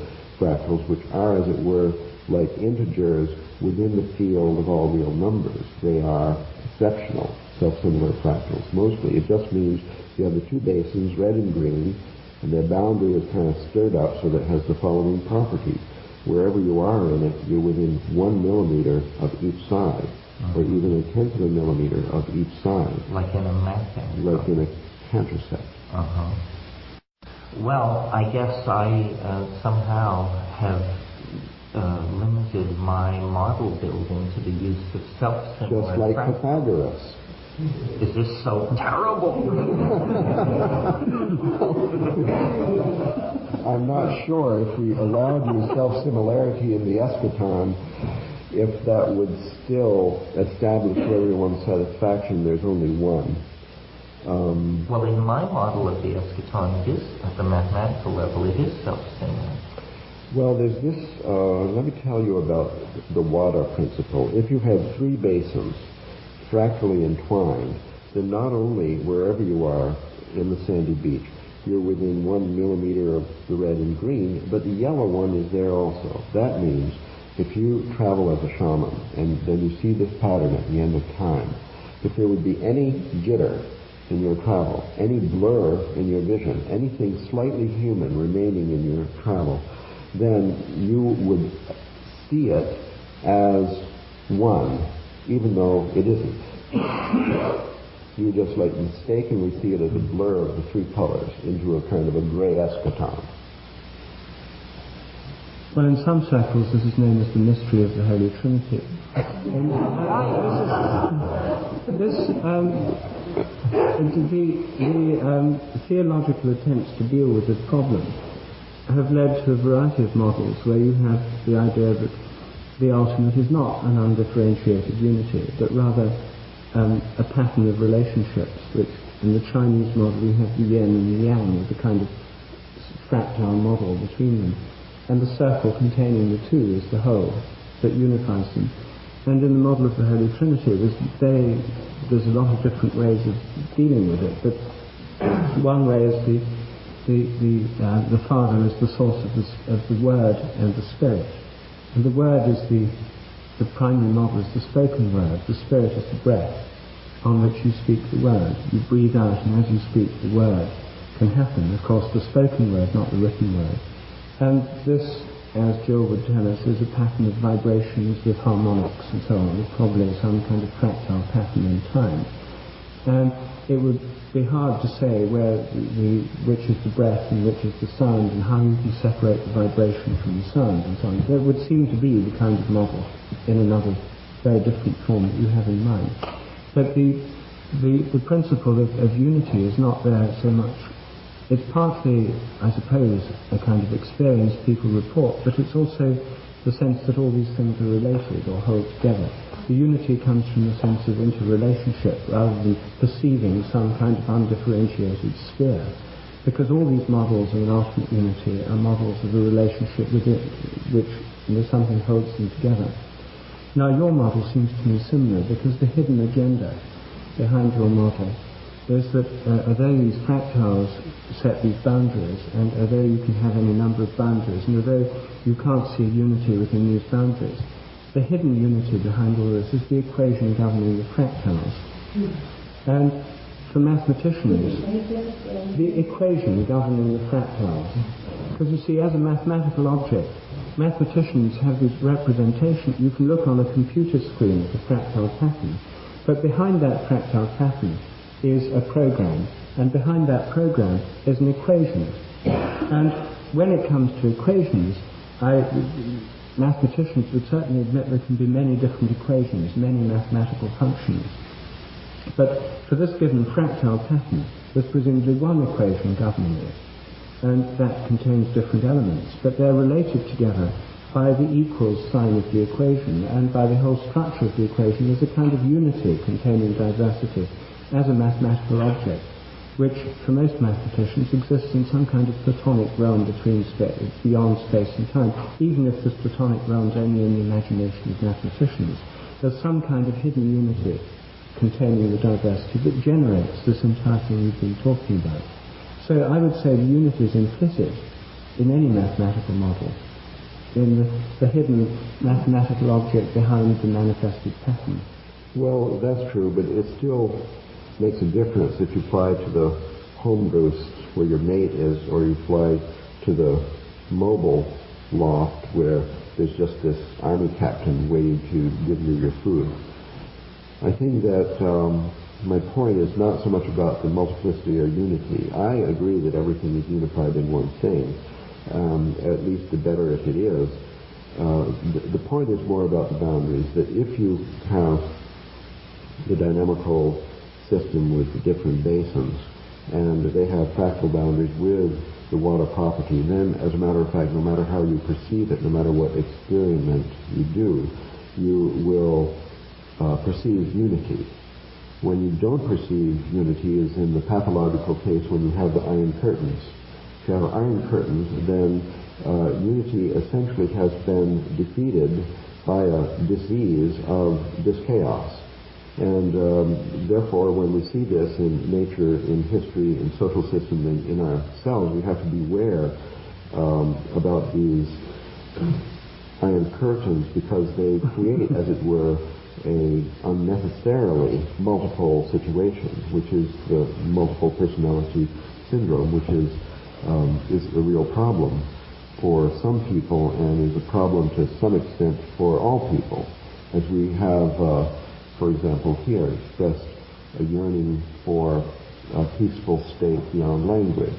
fractals, which are, as it were, like integers within the field of all real numbers. They are exceptional, self-similar fractals. Mostly, it just means you have the two basins, red and green, and their boundary is kind of stirred up so that it has the following property. Wherever you are in it, you're within 1 millimeter of each side, or even a tenth of a millimeter of each side.
Like in a mapping.
Like in a countercept.
Well, I guess I somehow have limited my model building to the use of self-similar
Just like
fractals.
Pythagoras.
Is this so terrible?
I'm not sure if we allowed you self-similarity in the eschaton, if that would still establish for everyone's satisfaction there's only one.
Well, in my model of the eschaton, it is, at the mathematical level, it is self-similar.
Well, there's this, let me tell you about the water principle. If you have three basins fractally entwined, then not only wherever you are in the sandy beach, you're within 1 millimeter of the red and green, but the yellow one is there also. That means if you travel as a shaman and then you see this pattern at the end of time, if there would be any jitter in your travel, any blur in your vision, anything slightly human remaining in your travel, then you would see it as one, even though it isn't. You just like mistakenly see it as a blur of the three colors into a kind of a gray eschaton.
Well, in some circles, this is known as the mystery of the Holy Trinity. The theological attempts to deal with this problem have led to a variety of models where you have the idea that the ultimate is not an undifferentiated unity, but rather a pattern of relationships, which in the Chinese model you have the yin and the yang, the kind of fractal model between them, and the circle containing the two is the whole that unifies them. And in the model of the Holy Trinity, there's a lot of different ways of dealing with it, but one way is the Father is the source of the Word and the Spirit, and the Word is the primary model is the spoken word. The Spirit is the breath on which you speak the word. You breathe out, and as you speak, the word can happen. Of course, the spoken word, not the written word. And this, as Jill would tell us, is a pattern of vibrations with harmonics and so on. It's probably some kind of fractal pattern in time. And it would be hard to say which is the breath and which is the sound, and how you can separate the vibration from the sound and so on. That would seem to be the kind of model in another very different form that you have in mind. But the principle of unity is not there so much. It's partly, I suppose, a kind of experience people report, but it's also the sense that all these things are related or hold together. The unity comes from the sense of interrelationship rather than perceiving some kind of undifferentiated sphere. Because all these models of an ultimate unity are models of a relationship within which something holds them together. Now your model seems to me similar, because the hidden agenda behind your model is that although these fractals set these boundaries, and although you can have any number of boundaries, and although you can't see unity within these boundaries, the hidden unity behind all this is the equation governing the fractals. And for mathematicians, the equation governing the fractals, because you see, as a mathematical object, mathematicians have this representation. You can look on a computer screen at the fractal pattern, but behind that fractal pattern is a program, and behind that program is an equation. And when it comes to equations, mathematicians would certainly admit there can be many different equations, many mathematical functions. But for this given fractal pattern, there's presumably one equation governing it, and that contains different elements, but they're related together by the equals sign of the equation, and by the whole structure of the equation. There's a kind of unity containing diversity as a mathematical object, which for most mathematicians exists in some kind of platonic realm beyond space and time. Even if this platonic realm's only in the imagination of mathematicians, there's some kind of hidden unity containing the diversity that generates this entire thing we've been talking about. So I would say the unity is implicit in any mathematical model, in the hidden mathematical object behind the manifested pattern.
Well, that's true, but it still makes a difference if you fly to the home roost where your mate is, or you fly to the mobile loft where there's just this army captain waiting to give you your food. I think that my point is not so much about the multiplicity or unity. I agree that everything is unified in one thing, at least the better if it is. The point is more about the boundaries, that if you have the dynamical system with the different basins, and they have fractal boundaries with the water property, then, as a matter of fact, no matter how you perceive it, no matter what experiment you do, you will perceive unity. When you don't perceive unity is in the pathological case when you have the iron curtains. If you have iron curtains, then unity essentially has been defeated by a disease of this chaos. And therefore, when we see this in nature, in history, in social systems, and in ourselves, we have to beware about these iron curtains, because they create, as it were, a unnecessarily multiple situation, which is the multiple personality syndrome, which is a real problem for some people, and is a problem to some extent for all people. As we have, for example, here expressed a yearning for a peaceful state beyond language,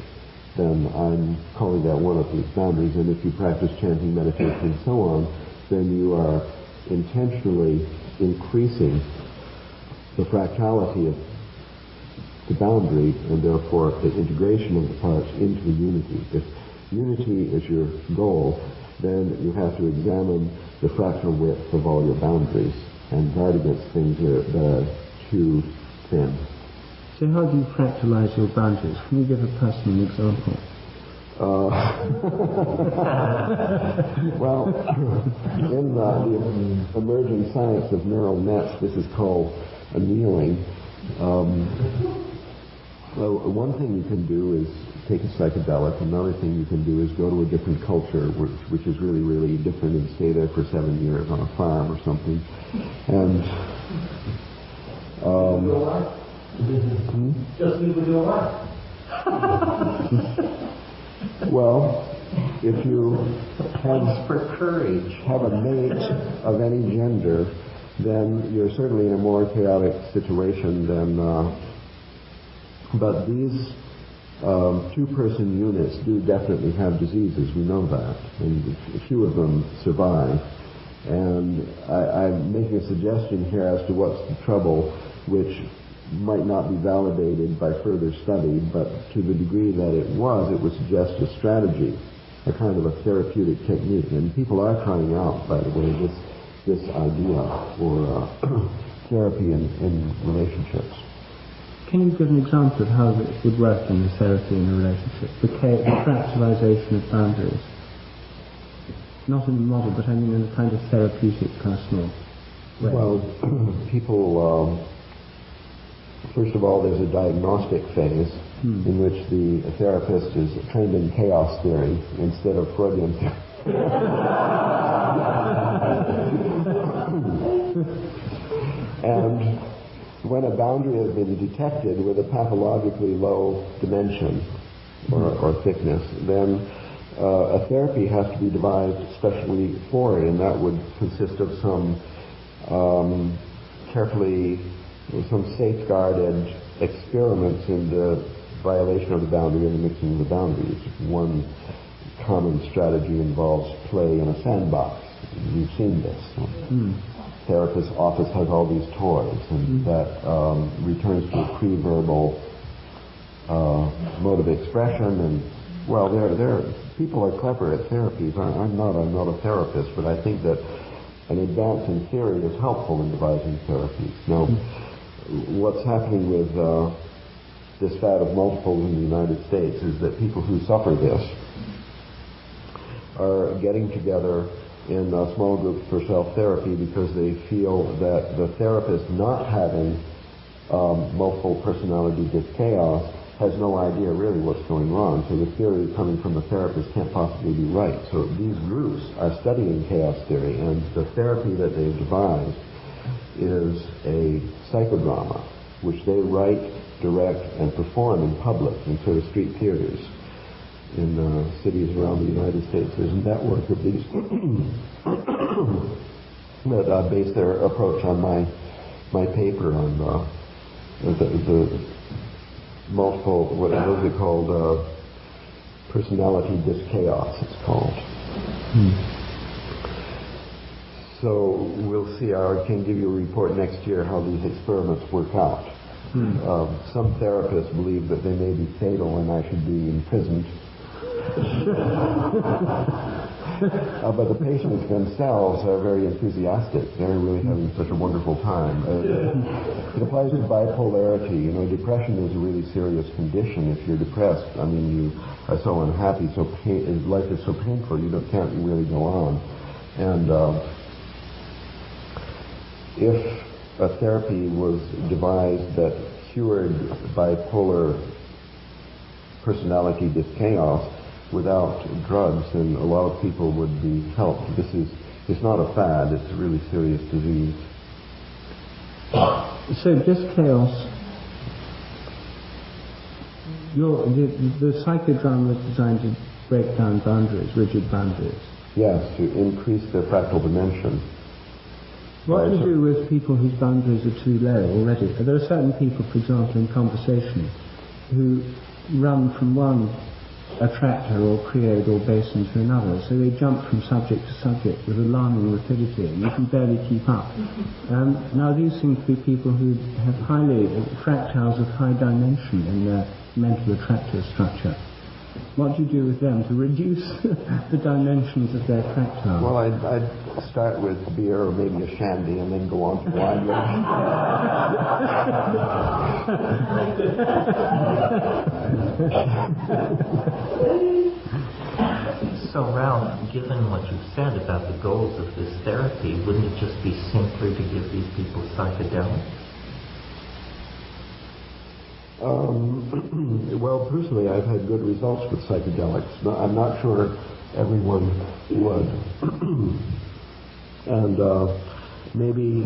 then I'm calling that one of these boundaries. And if you practice chanting, meditation, and so on, then you are intentionally increasing the fractality of the boundary, and therefore the integration of the parts into unity. If unity is your goal, then you have to examine the fractal width of all your boundaries and guard against things that are too thin.
So how do you fractalize your boundaries? Can you give a personal example?
Well, in the emerging science of neural nets, this is called annealing. Well, one thing you can do is take a psychedelic. Another thing you can do is go to a different culture, which is really, really different, and stay there for 7 years on a farm or something. And
just live with your life.
Well, if you have a mate of any gender, then you're certainly in a more chaotic situation than But these two-person units do definitely have diseases. We know that, and a few of them survive. And I'm making a suggestion here as to what's the trouble, which might not be validated by further study, but to the degree that it would suggest a strategy, a kind of a therapeutic technique. And people are trying out, by the way, this idea for therapy in relationships.
Can you give an example of how it would work in the therapy in a relationship? The fractalization of boundaries. Not in the model, but I mean in a kind of therapeutic, personal way.
Well, people, first of all, there's a diagnostic phase in which the therapist is trained in chaos theory instead of Freudian theory. And when a boundary has been detected with a pathologically low dimension or thickness, then a therapy has to be devised especially for it, and that would consist of some some safeguarded experiments in the violation of the boundary and the mixing of the boundaries. One common strategy involves play in a sandbox. You've seen this. Therapist's office has all these toys, and that returns to a pre-verbal mode of expression. And well, people are clever at therapies. I'm not a therapist, but I think that an advance in theory is helpful in devising therapies. Now, what's happening with this fad of multiples in the United States is that people who suffer this are getting together in small groups for self-therapy because they feel that the therapist not having multiple personality dyschaos has no idea really what's going on. So the theory coming from the therapist can't possibly be right. So these groups are studying chaos theory, and the therapy that they've devised is a psychodrama, which they write, direct, and perform in public in sort of street theaters. In cities around the United States, there's a network of these that base their approach on my paper on the multiple, what is it called, personality dyschaos, it's called. So we'll see. I can give you a report next year how these experiments work out. Some therapists believe that they may be fatal and I should be imprisoned. But the patients themselves are very enthusiastic. They're really having such a wonderful time. It applies to bipolarity. You know, depression is a really serious condition. If you're depressed, I mean, you are so unhappy, life is so painful, you can't really go on. And if a therapy was devised that cured bipolar personality dyschaos without drugs, then a lot of people would be helped. It's not a fad, it's a really serious disease.
So dyschaos, the psychodrama is designed to break down boundaries, rigid boundaries.
Yes, to increase their fractal dimension.
What do you do with people whose boundaries are too low already? There are certain people, for example, in conversation, who run from one attractor or create or basin to another, so they jump from subject to subject with alarming rapidity, and you can barely keep up. Now these seem to be people who have fractals of high dimension in their mental attractor structure. What do you do with them to reduce the dimensions of their fractals? Well,
I'd start with beer or maybe a shandy and then go on to wine.
So, Ralph, given what you've said about the goals of this therapy, wouldn't it just be simpler to give these people psychedelics?
Well, personally, I've had good results with psychedelics. I'm not sure everyone would. And maybe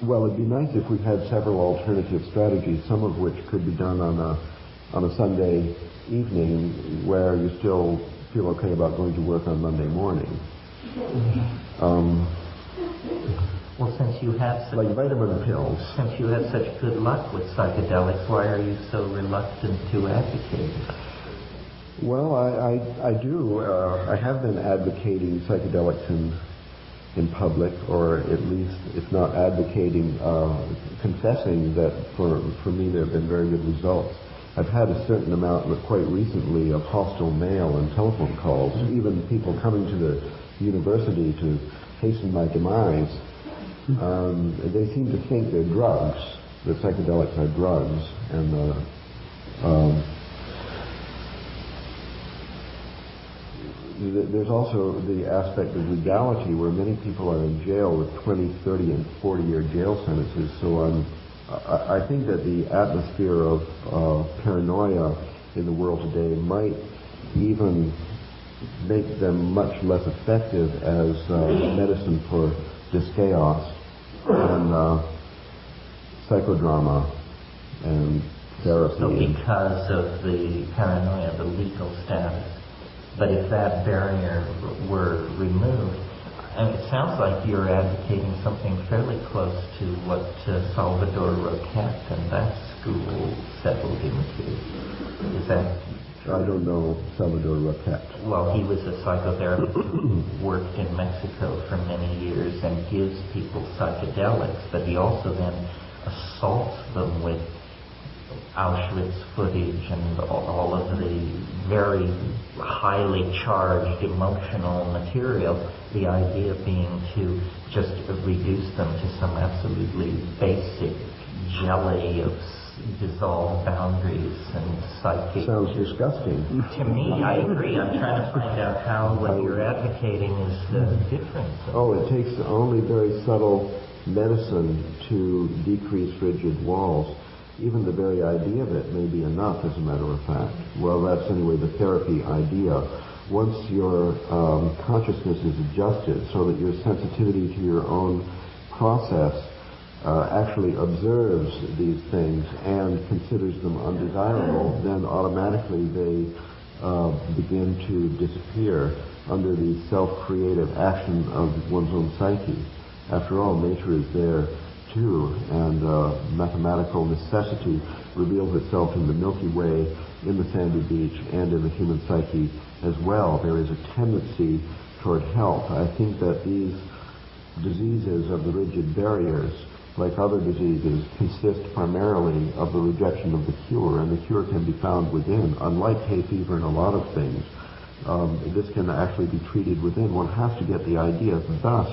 it'd be nice if we had several alternative strategies, some of which could be done on a Sunday evening where you still feel okay about going to work on Monday morning.
Well, since you have such,
like vitamin pills.
since you have such good luck with psychedelics, why are you so reluctant to advocate it?
Well, I do. I have been advocating psychedelics in public, or at least, if not advocating, confessing that for me there have been very good results. I've had a certain amount, quite recently, of hostile mail and telephone calls, even people coming to the university to hasten my demise. They seem to think they're drugs, that psychedelics are drugs, and there's also the aspect of legality, where many people are in jail with 20, 30, and 40-year jail sentences. So I think that the atmosphere of paranoia in the world today might even make them much less effective as medicine for this chaos and psychodrama and therapy.
So because of the paranoia, the legal status. But if that barrier were removed, and it sounds like you're advocating something fairly close to what Salvador Roquette and that school settled into. Is that true?
I don't know Salvador Roquette.
Well, he was a psychotherapist who worked in Mexico for many years and gives people psychedelics, but he also then assaults them with Auschwitz footage and all of the very highly charged emotional material, the idea being to just reduce them to some absolutely basic jelly of dissolved boundaries and psychic.
Sounds disgusting.
To me, I agree. I'm trying to find out how what you're advocating is different.
Oh, it takes only very subtle medicine to decrease rigid walls. Even the very idea of it may be enough, as a matter of fact. Well, that's anyway the therapy idea. Once your consciousness is adjusted so that your sensitivity to your own process actually observes these things and considers them undesirable, then automatically they begin to disappear under the self-creative action of one's own psyche. After all, nature is there too, and mathematical necessity reveals itself in the Milky Way, in the sandy beach, and in the human psyche as well. There is a tendency toward health. I think that these diseases of the rigid barriers, like other diseases, consist primarily of the rejection of the cure, and the cure can be found within. Unlike hay fever and a lot of things, this can actually be treated within. One has to get the idea. Thus,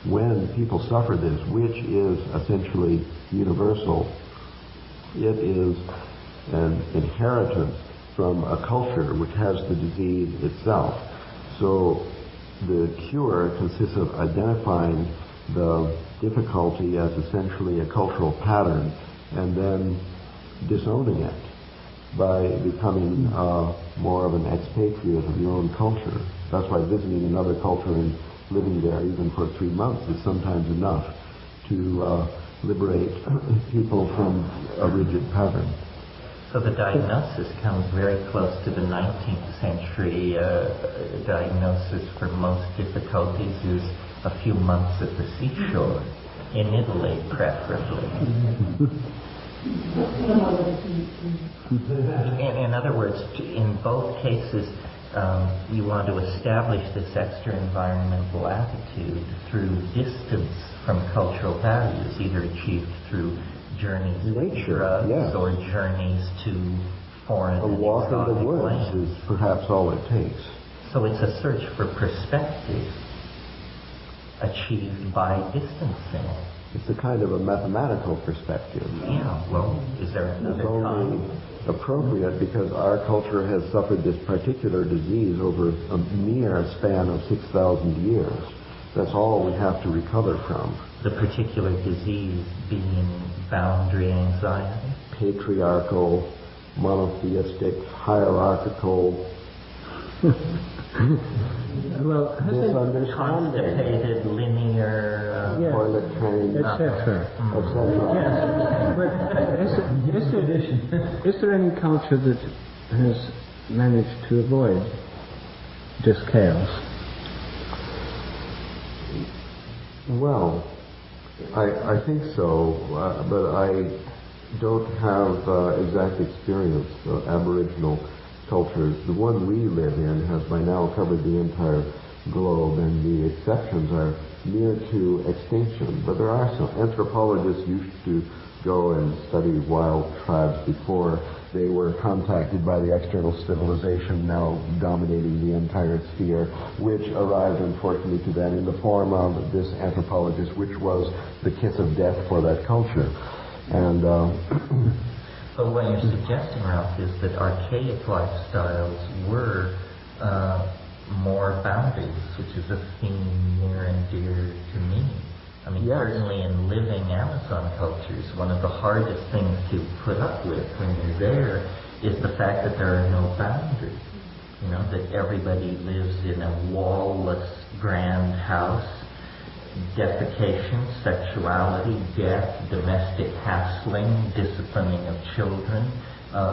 when people suffer this, which is essentially universal, it is an inheritance from a culture which has the disease itself. So the cure consists of identifying the difficulty as essentially a cultural pattern and then disowning it by becoming more of an expatriate of your own culture. That's why visiting another culture and living there even for 3 months is sometimes enough to liberate people from a rigid pattern.
So the diagnosis comes very close to the 19th century diagnosis for most difficulties is a few months at the seashore, in Italy preferably. In other words, in both cases, you want to establish this extra-environmental attitude through distance from cultural values, either achieved through journeys to drugs,
yes,
or journeys to foreign
a walk in the woods
lands.
is perhaps all it takes.
So it's a search for perspective achieved by distancing.
It's a kind of a mathematical perspective.
Yeah, well, is there another
It's only
kind?
appropriate because our culture has suffered this particular disease over a mere span of 6,000 years. That's all we have to recover from.
The particular disease being boundary anxiety?
Patriarchal, monotheistic, hierarchical,
Well,
misunderstanding,
Constipated, linear...
Yes.
toilet train,
etc.
etc.
Yes. But is there any culture that has managed to avoid this chaos?
Well, I think so, but I don't have exact experience of Aboriginal cultures. The one we live in has by now covered the entire globe, and the exceptions are near to extinction. But there are some anthropologists used to go and study wild tribes before they were contacted by the external civilization now dominating the entire sphere, which arrived unfortunately to them in the form of this anthropologist, which was the kiss of death for that culture. And
but what you're suggesting, Ralph, is that archaic lifestyles were more boundaries, which is a theme near and dear to me. I mean,
yes.
Certainly in living Amazon cultures, one of the hardest things to put up with when you're there is the fact that there are no boundaries. You know, that everybody lives in a wall-less grand house. Defecation, sexuality, death, domestic hassling, disciplining of children,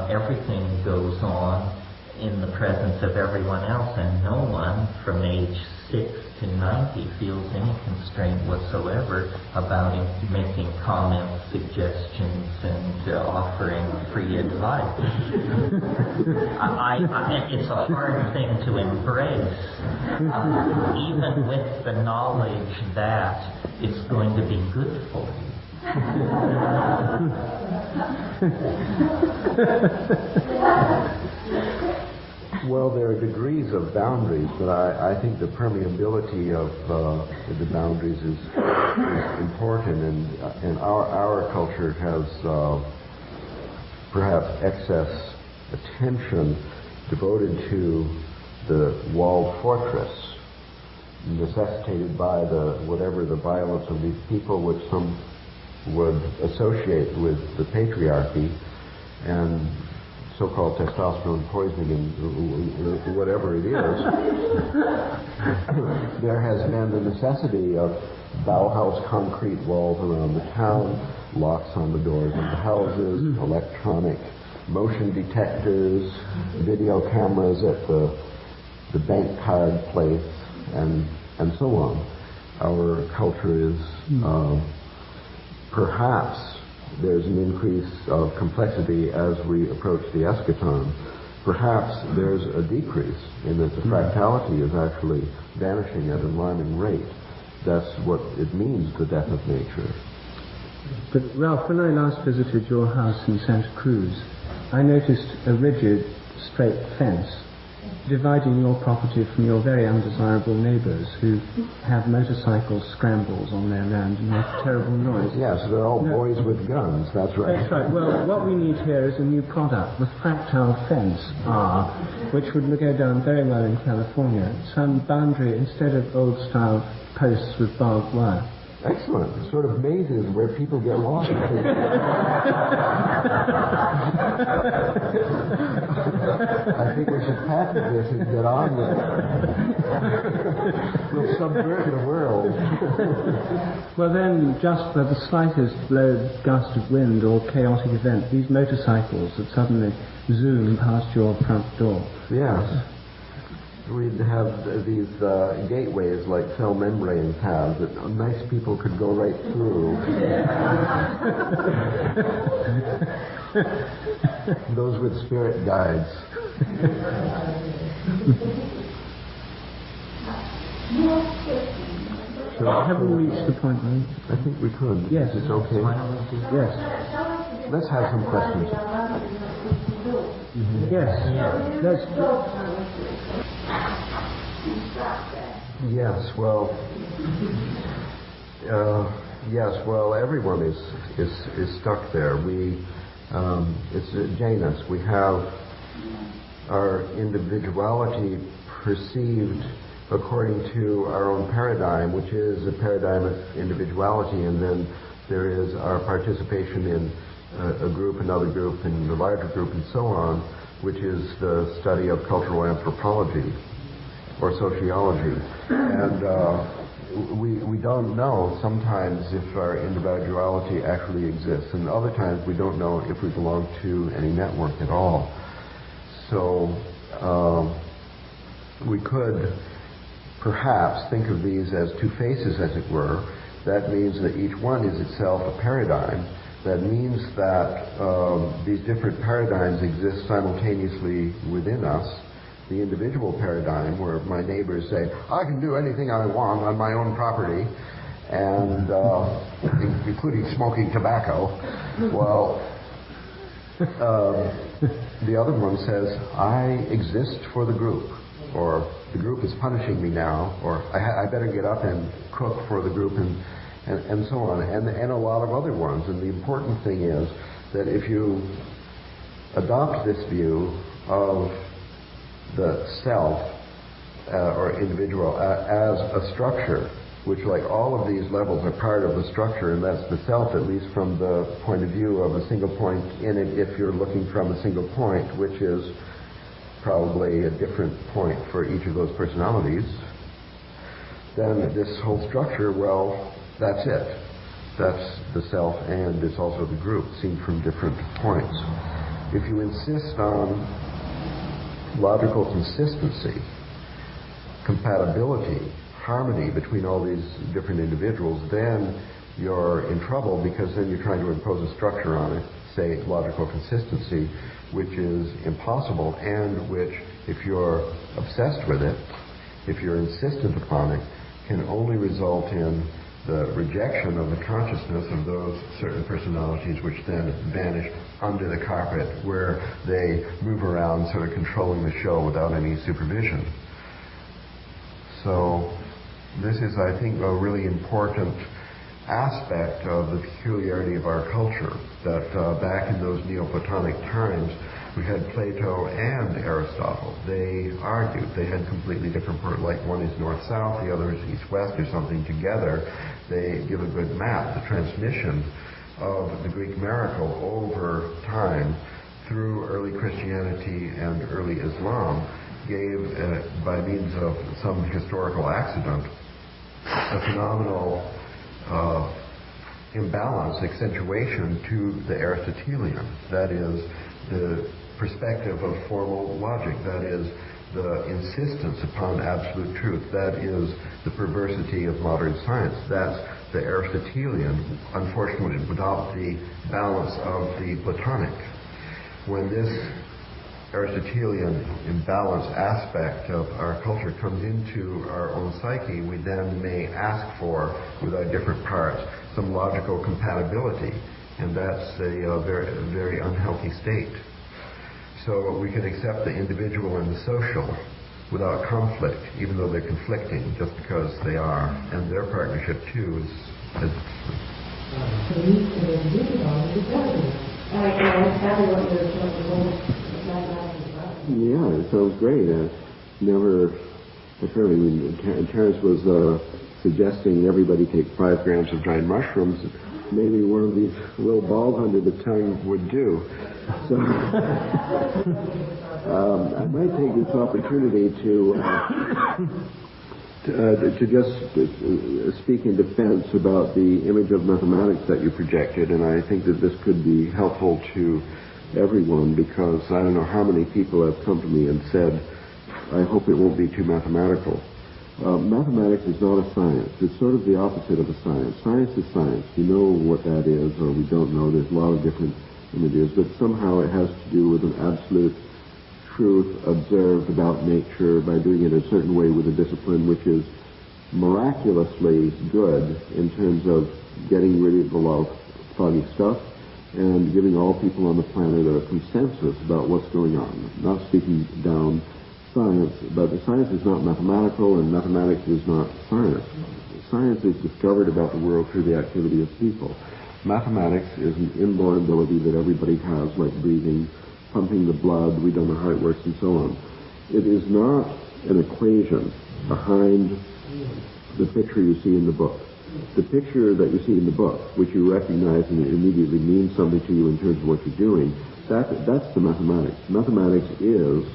everything goes on in the presence of everyone else, and no one from age 6 to 90 feels any constraint whatsoever about making comments, suggestions, and offering free advice. It's a hard thing to embrace, even with the knowledge that it's going to be good for you.
Well, there are degrees of boundaries, but I think the permeability of the boundaries is important, and our culture has perhaps excess attention devoted to the walled fortress, necessitated by whatever the violence of these people, which some would associate with the patriarchy and so-called testosterone poisoning and whatever it is. There has been the necessity of Bauhaus concrete walls around the town, locks on the doors of the houses, electronic motion detectors, video cameras at the bank card place, and so on. Our culture is perhaps there's an increase of complexity as we approach the eschaton. Perhaps there's a decrease in that the fractality is actually vanishing at an alarming rate. That's what it means, the death of nature.
But Ralph, when I last visited your house in Santa Cruz, I noticed a rigid, straight fence dividing your property from your very undesirable neighbours who have motorcycle scrambles on their land and make a terrible noise.
Yes, they're all boys with guns, that's right.
That's right. Well, what we need here is a new product, the fractal fence, which would go down very well in California. Some boundary instead of old-style posts with barbed wire.
Excellent. Sort of mazes where people get lost. I think we should patent this and get on with it. We'll subvert the world.
Well then, just for the slightest gust of wind or chaotic event, these motorcycles that suddenly zoom past your front door.
Yes. We'd have these gateways like cell membranes have that nice people could go right through. Those with spirit guides.
Haven't we reached the point, right?
I think we could.
Yes.
It's okay.
Yes.
Let's have some questions.
Mm-hmm. Yes. Let's.
Yes. Well, everyone is stuck there. It's Janus. We have our individuality perceived according to our own paradigm, which is a paradigm of individuality, and then there is our participation in a group, another group, and a larger group, and so on, which is the study of cultural anthropology or sociology. And we don't know sometimes if our individuality actually exists, and other times we don't know if we belong to any network at all. So we could perhaps think of these as two faces, as it were, That means that each one is itself a paradigm. That means that these different paradigms exist simultaneously within us. The individual paradigm, where my neighbors say, I can do anything I want on my own property, and including smoking tobacco. Well, the other one says, I exist for the group, or the group is punishing me now, or I better get up and cook for the group, and so on, and a lot of other ones. And the important thing is that if you adopt this view of the self or individual as a structure, which, like all of these levels, are part of the structure, and that's the self, at least from the point of view of a single point in it, if you're looking from a single point, which is probably a different point for each of those personalities, then this whole structure, well, that's it. That's the self, and it's also the group, seen from different points. If you insist on logical consistency, compatibility, harmony between all these different individuals, then you're in trouble, because then you're trying to impose a structure on it, say logical consistency, which is impossible, and which, if you're obsessed with it, if you're insistent upon it, can only result in the rejection of the consciousness of those certain personalities, which then vanish under the carpet, where they move around sort of controlling the show without any supervision. So this is, I think, a really important aspect of the peculiarity of our culture, that back in those Neoplatonic times, we had Plato and Aristotle. They argued. They had completely different, like one is north-south, the other is east-west or something. Together, they give a good map. The transmission of the Greek miracle over time through early Christianity and early Islam gave, by means of some historical accident, a phenomenal imbalance, accentuation to the Aristotelian. That is, the perspective of formal logic. That is, the insistence upon absolute truth. That is the perversity of modern science. That's the Aristotelian, unfortunately, without the balance of the Platonic. When this Aristotelian imbalanced aspect of our culture comes into our own psyche, we then may ask for, with our different parts, some logical compatibility, and that's a very, very unhealthy state. So we can accept the individual and the social without conflict, even though they're conflicting, just because they are, and their partnership too is. Yeah, it sounds great. Terence was suggesting everybody take 5 grams of dried mushrooms. Maybe one of these little balls under the tongue would do. So I might take this opportunity to just speak in defense about the image of mathematics that you projected, and I think that this could be helpful to everyone, because I don't know how many people have come to me and said, I hope it won't be too mathematical. Mathematics is not a science. It's sort of the opposite of a science. Science is science. You know what that is, or we don't know. There's a lot of different images, but somehow it has to do with an absolute truth observed about nature by doing it a certain way with a discipline which is miraculously good in terms of getting rid of a lot of foggy stuff and giving all people on the planet a consensus about what's going on. Not speaking down science, but the science is not mathematical, and mathematics is not science. Science is discovered about the world through the activity of people. Mathematics is an inborn ability that everybody has, like breathing, pumping the blood, we don't know how it works, and so on. It is not an equation behind the picture you see in the book. The picture that you see in the book, which you recognize and it immediately means something to you in terms of what you're doing, that's the mathematics. Mathematics is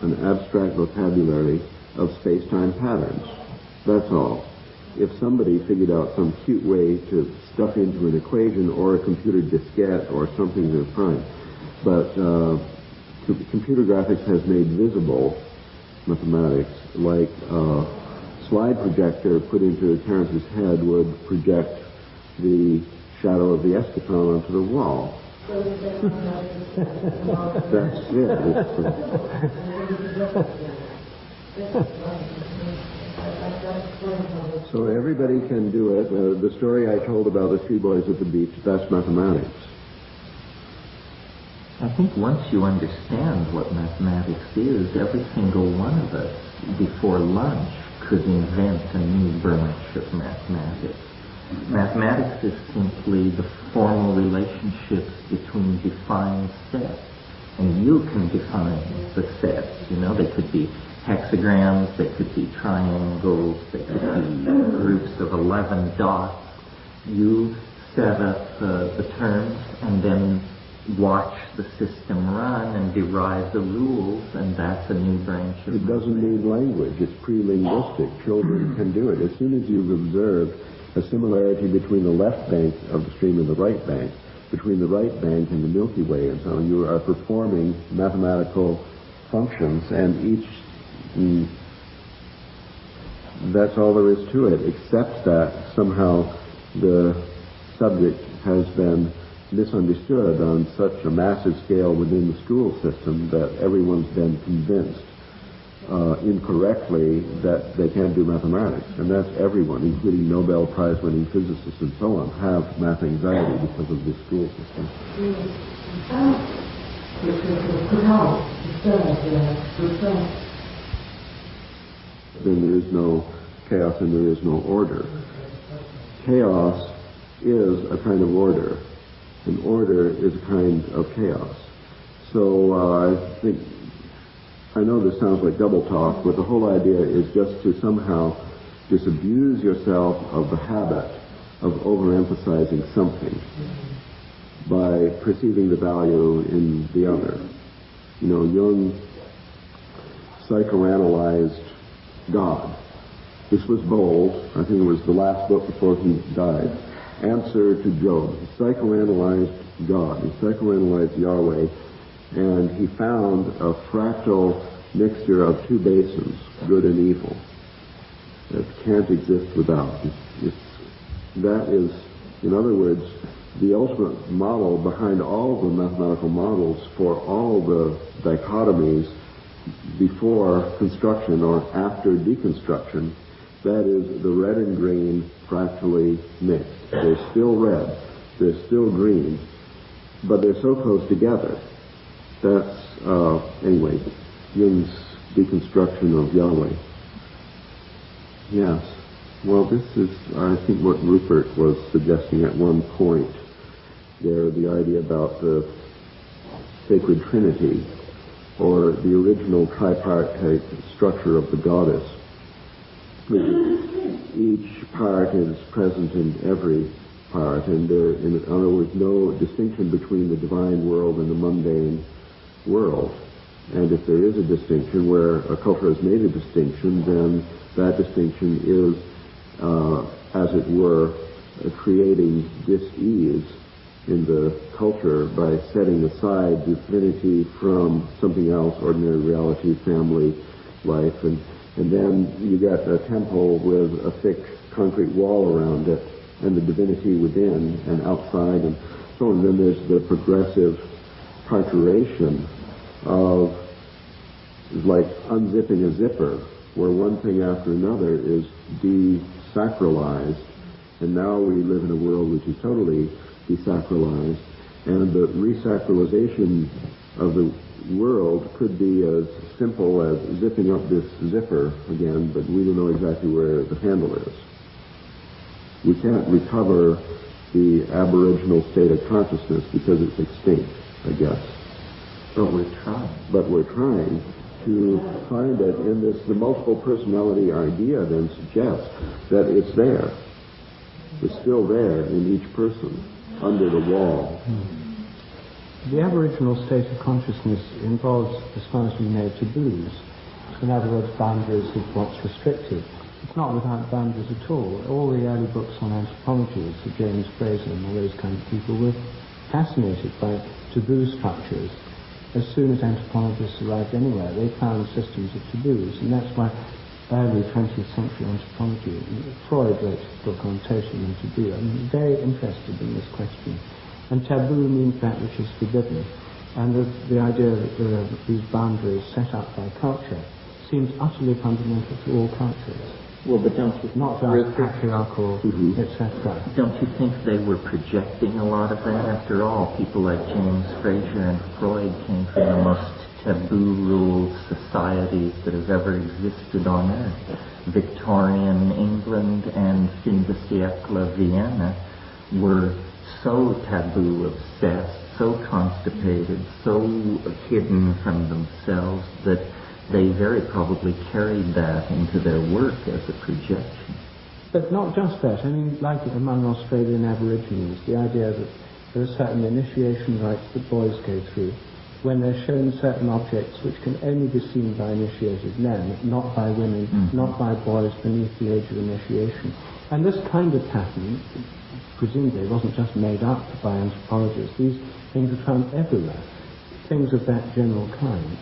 an abstract vocabulary of space-time patterns. That's all. If somebody figured out some cute way to stuff into an equation or a computer diskette or something, they're fine. But computer graphics has made visible mathematics, like slide projector put into Terrence's head would project the shadow of the eschaton onto the wall. That's it. So everybody can do it. The story I told about the three boys at the beach, that's mathematics.
I think once you understand what mathematics is, every single one of us before lunch could invent a new branch of mathematics. Mathematics is simply the formal relationships between defined sets. And you can define the sets. You know, they could be hexagrams, they could be triangles, they could be groups of 11 dots. You set up the terms and then watch the system run and derive the rules, and that's a new branch of
It doesn't need language. It's pre-linguistic. Children can do it. As soon as you've observed a similarity between the left bank of the stream and the right bank, between the right bank and the Milky Way and so on, you are performing mathematical functions, and that's all there is to it, except that somehow the subject has been misunderstood on such a massive scale within the school system that everyone's been convinced incorrectly that they can't do mathematics. And that's everyone, including Nobel Prize winning physicists and so on, have math anxiety because of this school system. Then there is no chaos and there is no order. Chaos is a kind of order, and order is a kind of chaos. So I know this sounds like double talk, but the whole idea is just to somehow disabuse yourself of the habit of overemphasizing something by perceiving the value in the other. You know, Jung psychoanalyzed God. This was bold. I think it was the last book before he died. Answer to Job. He psychoanalyzed God. He psychoanalyzed Yahweh, and he found a fractal mixture of two basins, good and evil, that can't exist without. That is, in other words, the ultimate model behind all the mathematical models for all the dichotomies before construction or after deconstruction. That is the red and green fractally mixed. They're still red, they're still green, but they're so close together. That's, anyway, Jung's deconstruction of Yahweh. Yes. Well, this is, I think, what Rupert was suggesting at one point there, the idea about the sacred trinity, or the original tripartite structure of the goddess. Each part is present in every part, and there, in other words, no distinction between the divine world and the mundane world. And if there is a distinction where a culture has made a distinction, then that distinction is, as it were, creating dis-ease in the culture by setting aside divinity from something else, ordinary reality, family, life, and then you got a temple with a thick concrete wall around it, and the divinity within and outside, and so on. And then there's the progressive parturition of, like unzipping a zipper, where one thing after another is desacralized, and now we live in a world which is totally desacralized, and the resacralization of the world could be as simple as zipping up this zipper again, but we don't know exactly where the handle is. We can't recover the aboriginal state of consciousness because it's extinct, I guess.
But we're trying.
But we're trying to find it in this. The multiple personality idea then suggests that it's there. It's still there in each person, under the wall.
The aboriginal state of consciousness involves, as far as we know, taboos. In other words, boundaries of what's restricted. It's not without boundaries at all. All the early books on anthropology, Sir James Frazer and all those kind of people, were fascinated by taboo structures. As soon as anthropologists arrived anywhere, they found systems of taboos, and that's why early 20th century anthropology. Freud wrote a book on totem and taboo. I'm very interested in this question. And taboo means that which is forbidden. And the idea that there are these boundaries set up by culture seems utterly fundamental to all cultures.
Well, but don't you
not just patriarchal, etc.
Don't you think they were projecting a lot of that? After all, people like James Frazer and Freud came from the most taboo-ruled societies that have ever existed on Earth. Victorian England and fin de siècle Vienna were so taboo-obsessed, so constipated, so hidden from themselves that they very probably carried that into their work as a projection.
But not just that. I mean, like among Australian Aborigines, the idea that there are certain initiation rites that boys go through when they're shown certain objects which can only be seen by initiated men, not by women, not by boys beneath the age of initiation. And this kind of pattern, presumably, wasn't just made up by anthropologists. These things are found everywhere, things of that general kind.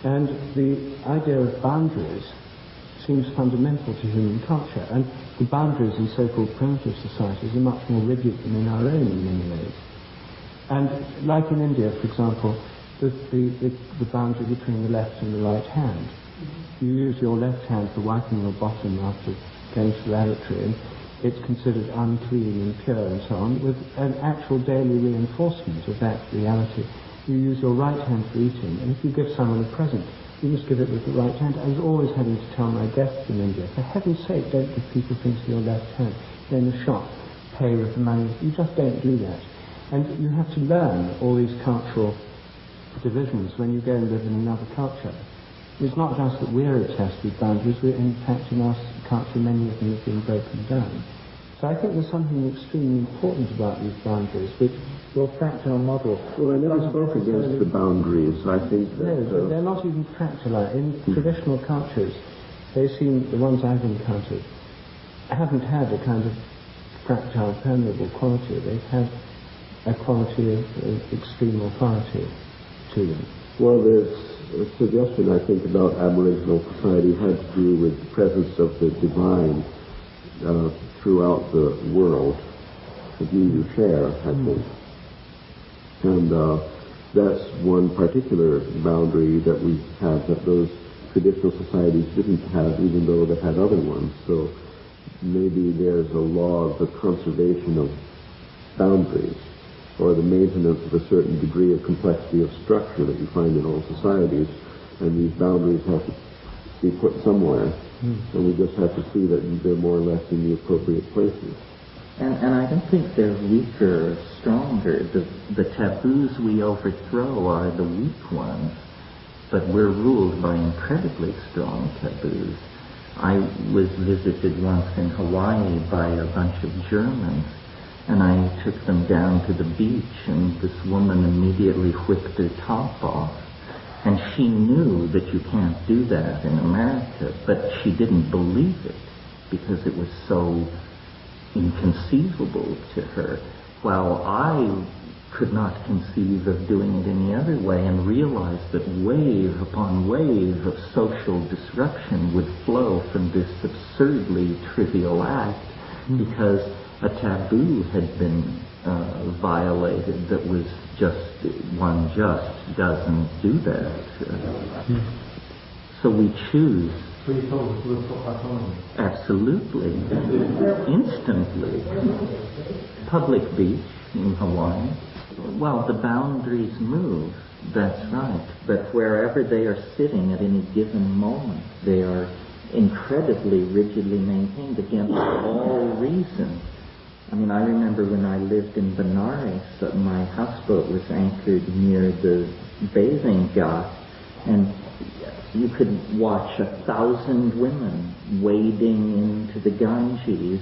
And the idea of boundaries seems fundamental to human culture. And the boundaries in so-called primitive societies are much more rigid than in our own in many ways. And like in India, for example, the boundary between the left and the right hand. You use your left hand for wiping your bottom after going to the lavatory, and it's considered unclean and pure and so on, with an actual daily reinforcement of that reality. You use your right hand for eating, and if you give someone a present, you must give it with the right hand. I was always having to tell my guests in India, for heaven's sake, don't give people things with your left hand. They're in the shop, pay with the money. You just don't do that. And you have to learn all these cultural divisions when you go and live in another culture. It's not just that we're obsessed with boundaries, we're in fact in our culture many of them have been broken down. So I think there's something extremely important about these boundaries, which your fractal model...
Well, I never spoke against the boundaries. I think that...
No, they're not even fractal. In traditional cultures, they seem, the ones I've encountered, haven't had a kind of fractal permeable quality. They've had a quality of extreme authority to them.
Well, there's a suggestion, I think, about Aboriginal society had to do with the presence of the divine throughout the world, the view you share, I think. And that's one particular boundary that we have that those traditional societies didn't have, even though they had other ones. So maybe there's a law of the conservation of boundaries, or the maintenance of a certain degree of complexity of structure that you find in all societies, and these boundaries have to be put somewhere, and we just have to see that they're more or less in the appropriate places.
And I don't think they're weaker or stronger. The taboos we overthrow are the weak ones, but we're ruled by incredibly strong taboos. I was visited once in Hawaii by a bunch of Germans, and I took them down to the beach, and this woman immediately whipped her top off. And she knew that you can't do that in America, but she didn't believe it because it was so inconceivable to her, while I could not conceive of doing it any other way, and realized that wave upon wave of social disruption would flow from this absurdly trivial act because a taboo had been violated that was one just doesn't do that. So we choose. Absolutely. Instantly. Public beach in Hawaii. Well, the boundaries move, that's right. But wherever they are sitting at any given moment, they are incredibly rigidly maintained against all reason. I mean, I remember when I lived in Benares, my houseboat was anchored near the bathing ghat, and you could watch 1,000 women wading into the Ganges,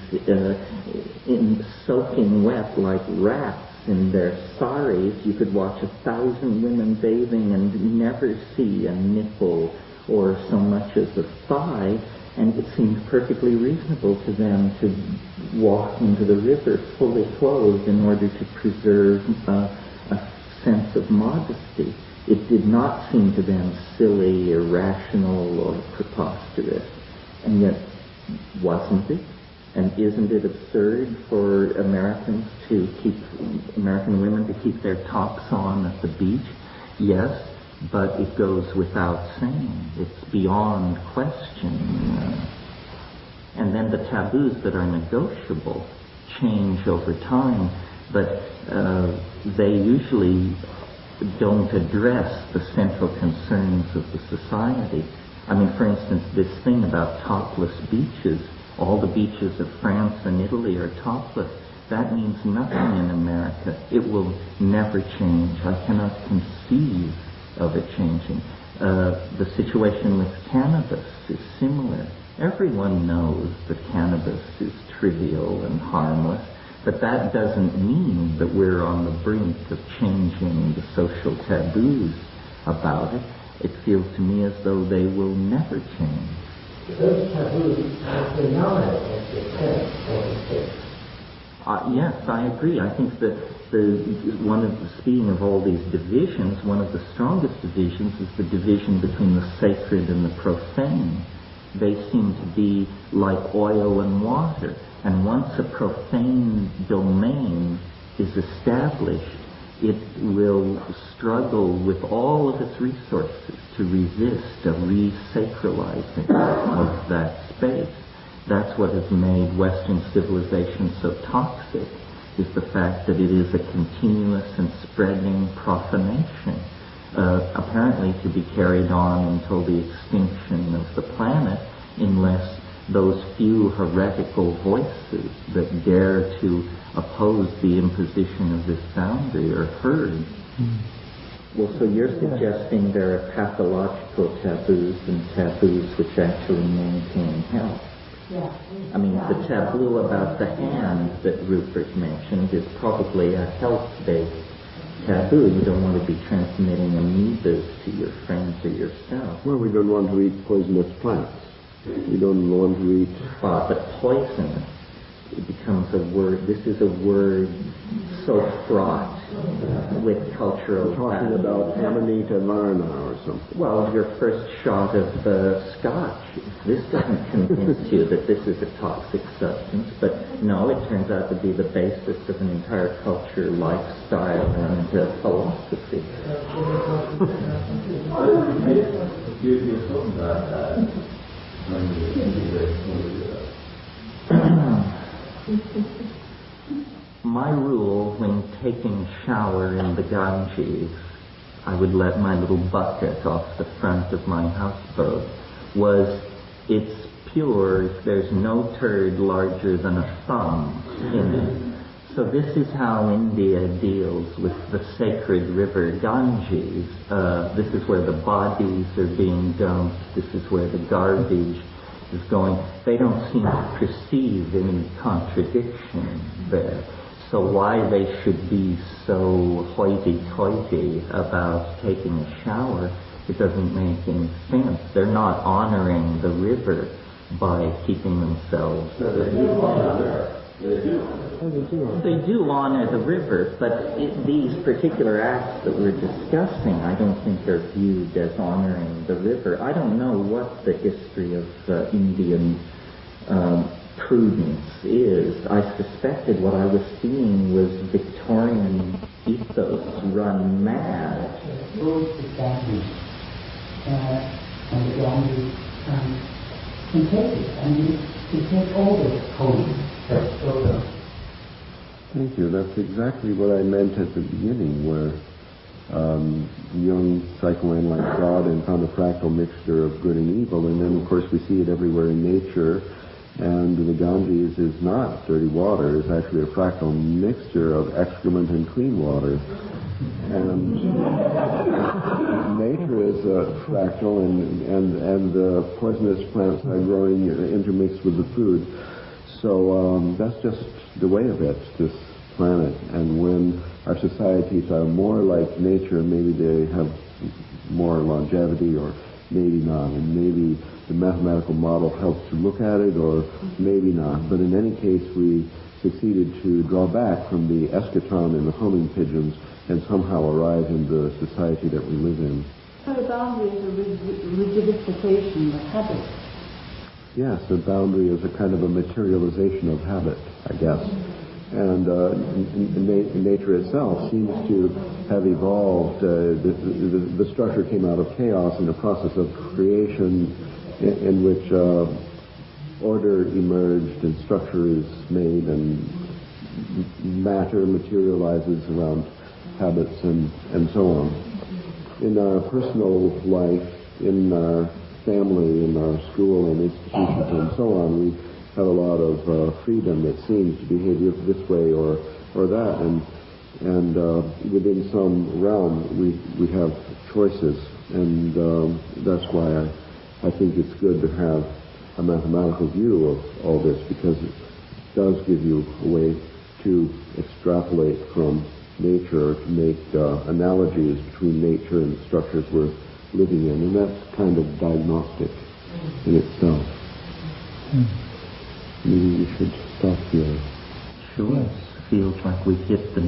in soaking wet like rats in their saris. You could watch 1,000 women bathing and never see a nipple or so much as a thigh, and it seemed perfectly reasonable to them to walk into the river fully clothed in order to preserve a sense of modesty. It did not seem to them silly, irrational, or preposterous.
And yet, wasn't it? And isn't it absurd for American women to keep their tops on at the beach? Yes, but it goes without saying. It's beyond question. And then the taboos that are negotiable change over time, but they usually don't address the central concerns of the society. I mean, for instance, this thing about topless beaches, all the beaches of France and Italy are topless. That means nothing in America. It will never change. I cannot conceive of it changing. The situation with cannabis is similar. Everyone knows that cannabis is trivial and harmless, but that doesn't mean that we're on the brink of changing the social taboos about it. It feels to me as though they will never change.
Those taboos have been known as the
Yes, I agree. I think that speaking of all these divisions, one of the strongest divisions is the division between the sacred and the profane. They seem to be like oil and water. And once a profane domain is established, it will struggle with all of its resources to resist a re-sacralizing of that space. That's what has made Western civilization so toxic, is the fact that it is a continuous and spreading profanation, apparently to be carried on until the extinction of the planet, unless those few heretical voices that dare to oppose the imposition of this boundary are heard. Well, so you're suggesting there are pathological taboos and taboos which actually maintain health. I mean, the taboo about the hand that Rupert mentioned is probably a health-based taboo. You don't want to be transmitting amoebas to your friends or yourself.
Well, we don't want to eat poisonous plants. We don't want to eat...
But poison, it becomes a word. This is a word so fraught with cultural...
Talking about Amanita Varna or something.
Well, your first shot of Scotch. This doesn't convince you that this is a toxic substance, but no, it turns out to be the basis of an entire culture, lifestyle, and philosophy.
You're talking about
my rule when taking a shower in the Ganges, I would let my little bucket off the front of my houseboat, was it's pure if there's no turd larger than a thumb in it. So this is how India deals with the sacred river Ganges. This is where the bodies are being dumped. This is where the garbage is going. They don't seem to perceive any contradiction there. So why they should be so hoity-toity about taking a shower, it doesn't make any sense. They're not honoring the river by keeping themselves... They do honor the river, but these particular acts that we're discussing, I don't think are viewed as honoring the river. I don't know what the history of Indian prudence is. I suspected what I was seeing was Victorian ethos run mad.
Those established and the Ganges can take it. I mean, it takes all this holy.
Thank you. That's exactly what I meant at the beginning, where Jung psychoanalyzed God and found a fractal mixture of good and evil, and then, of course, we see it everywhere in nature, and the Ganges is not dirty water. It's actually a fractal mixture of excrement and clean water. And nature is fractal, and poisonous plants are growing intermixed with the food. So that's just the way of it, this planet. And when our societies are more like nature, maybe they have more longevity, or maybe not. And maybe the mathematical model helps to look at it, or maybe not. But in any case, we succeeded to draw back from the eschaton and the homing pigeons and somehow arrive in the society that we live in.
So the boundary is a rigidification of habit.
Yes, a boundary is a kind of a materialization of habit, I guess. And nature itself seems to have evolved. The structure came out of chaos in a process of creation in which order emerged and structure is made and matter materializes around habits and so on. In our personal life, in our family, in our school and institutions and so on, we have a lot of freedom, it seems, to behave this way or that, and within some realm we have choices, and that's why I think it's good to have a mathematical view of all this, because it does give you a way to extrapolate from nature, to make analogies between nature and the structures we're living in, and that's kind of diagnostic in itself. Maybe we should stop here.
Sure. It feels like we've hit the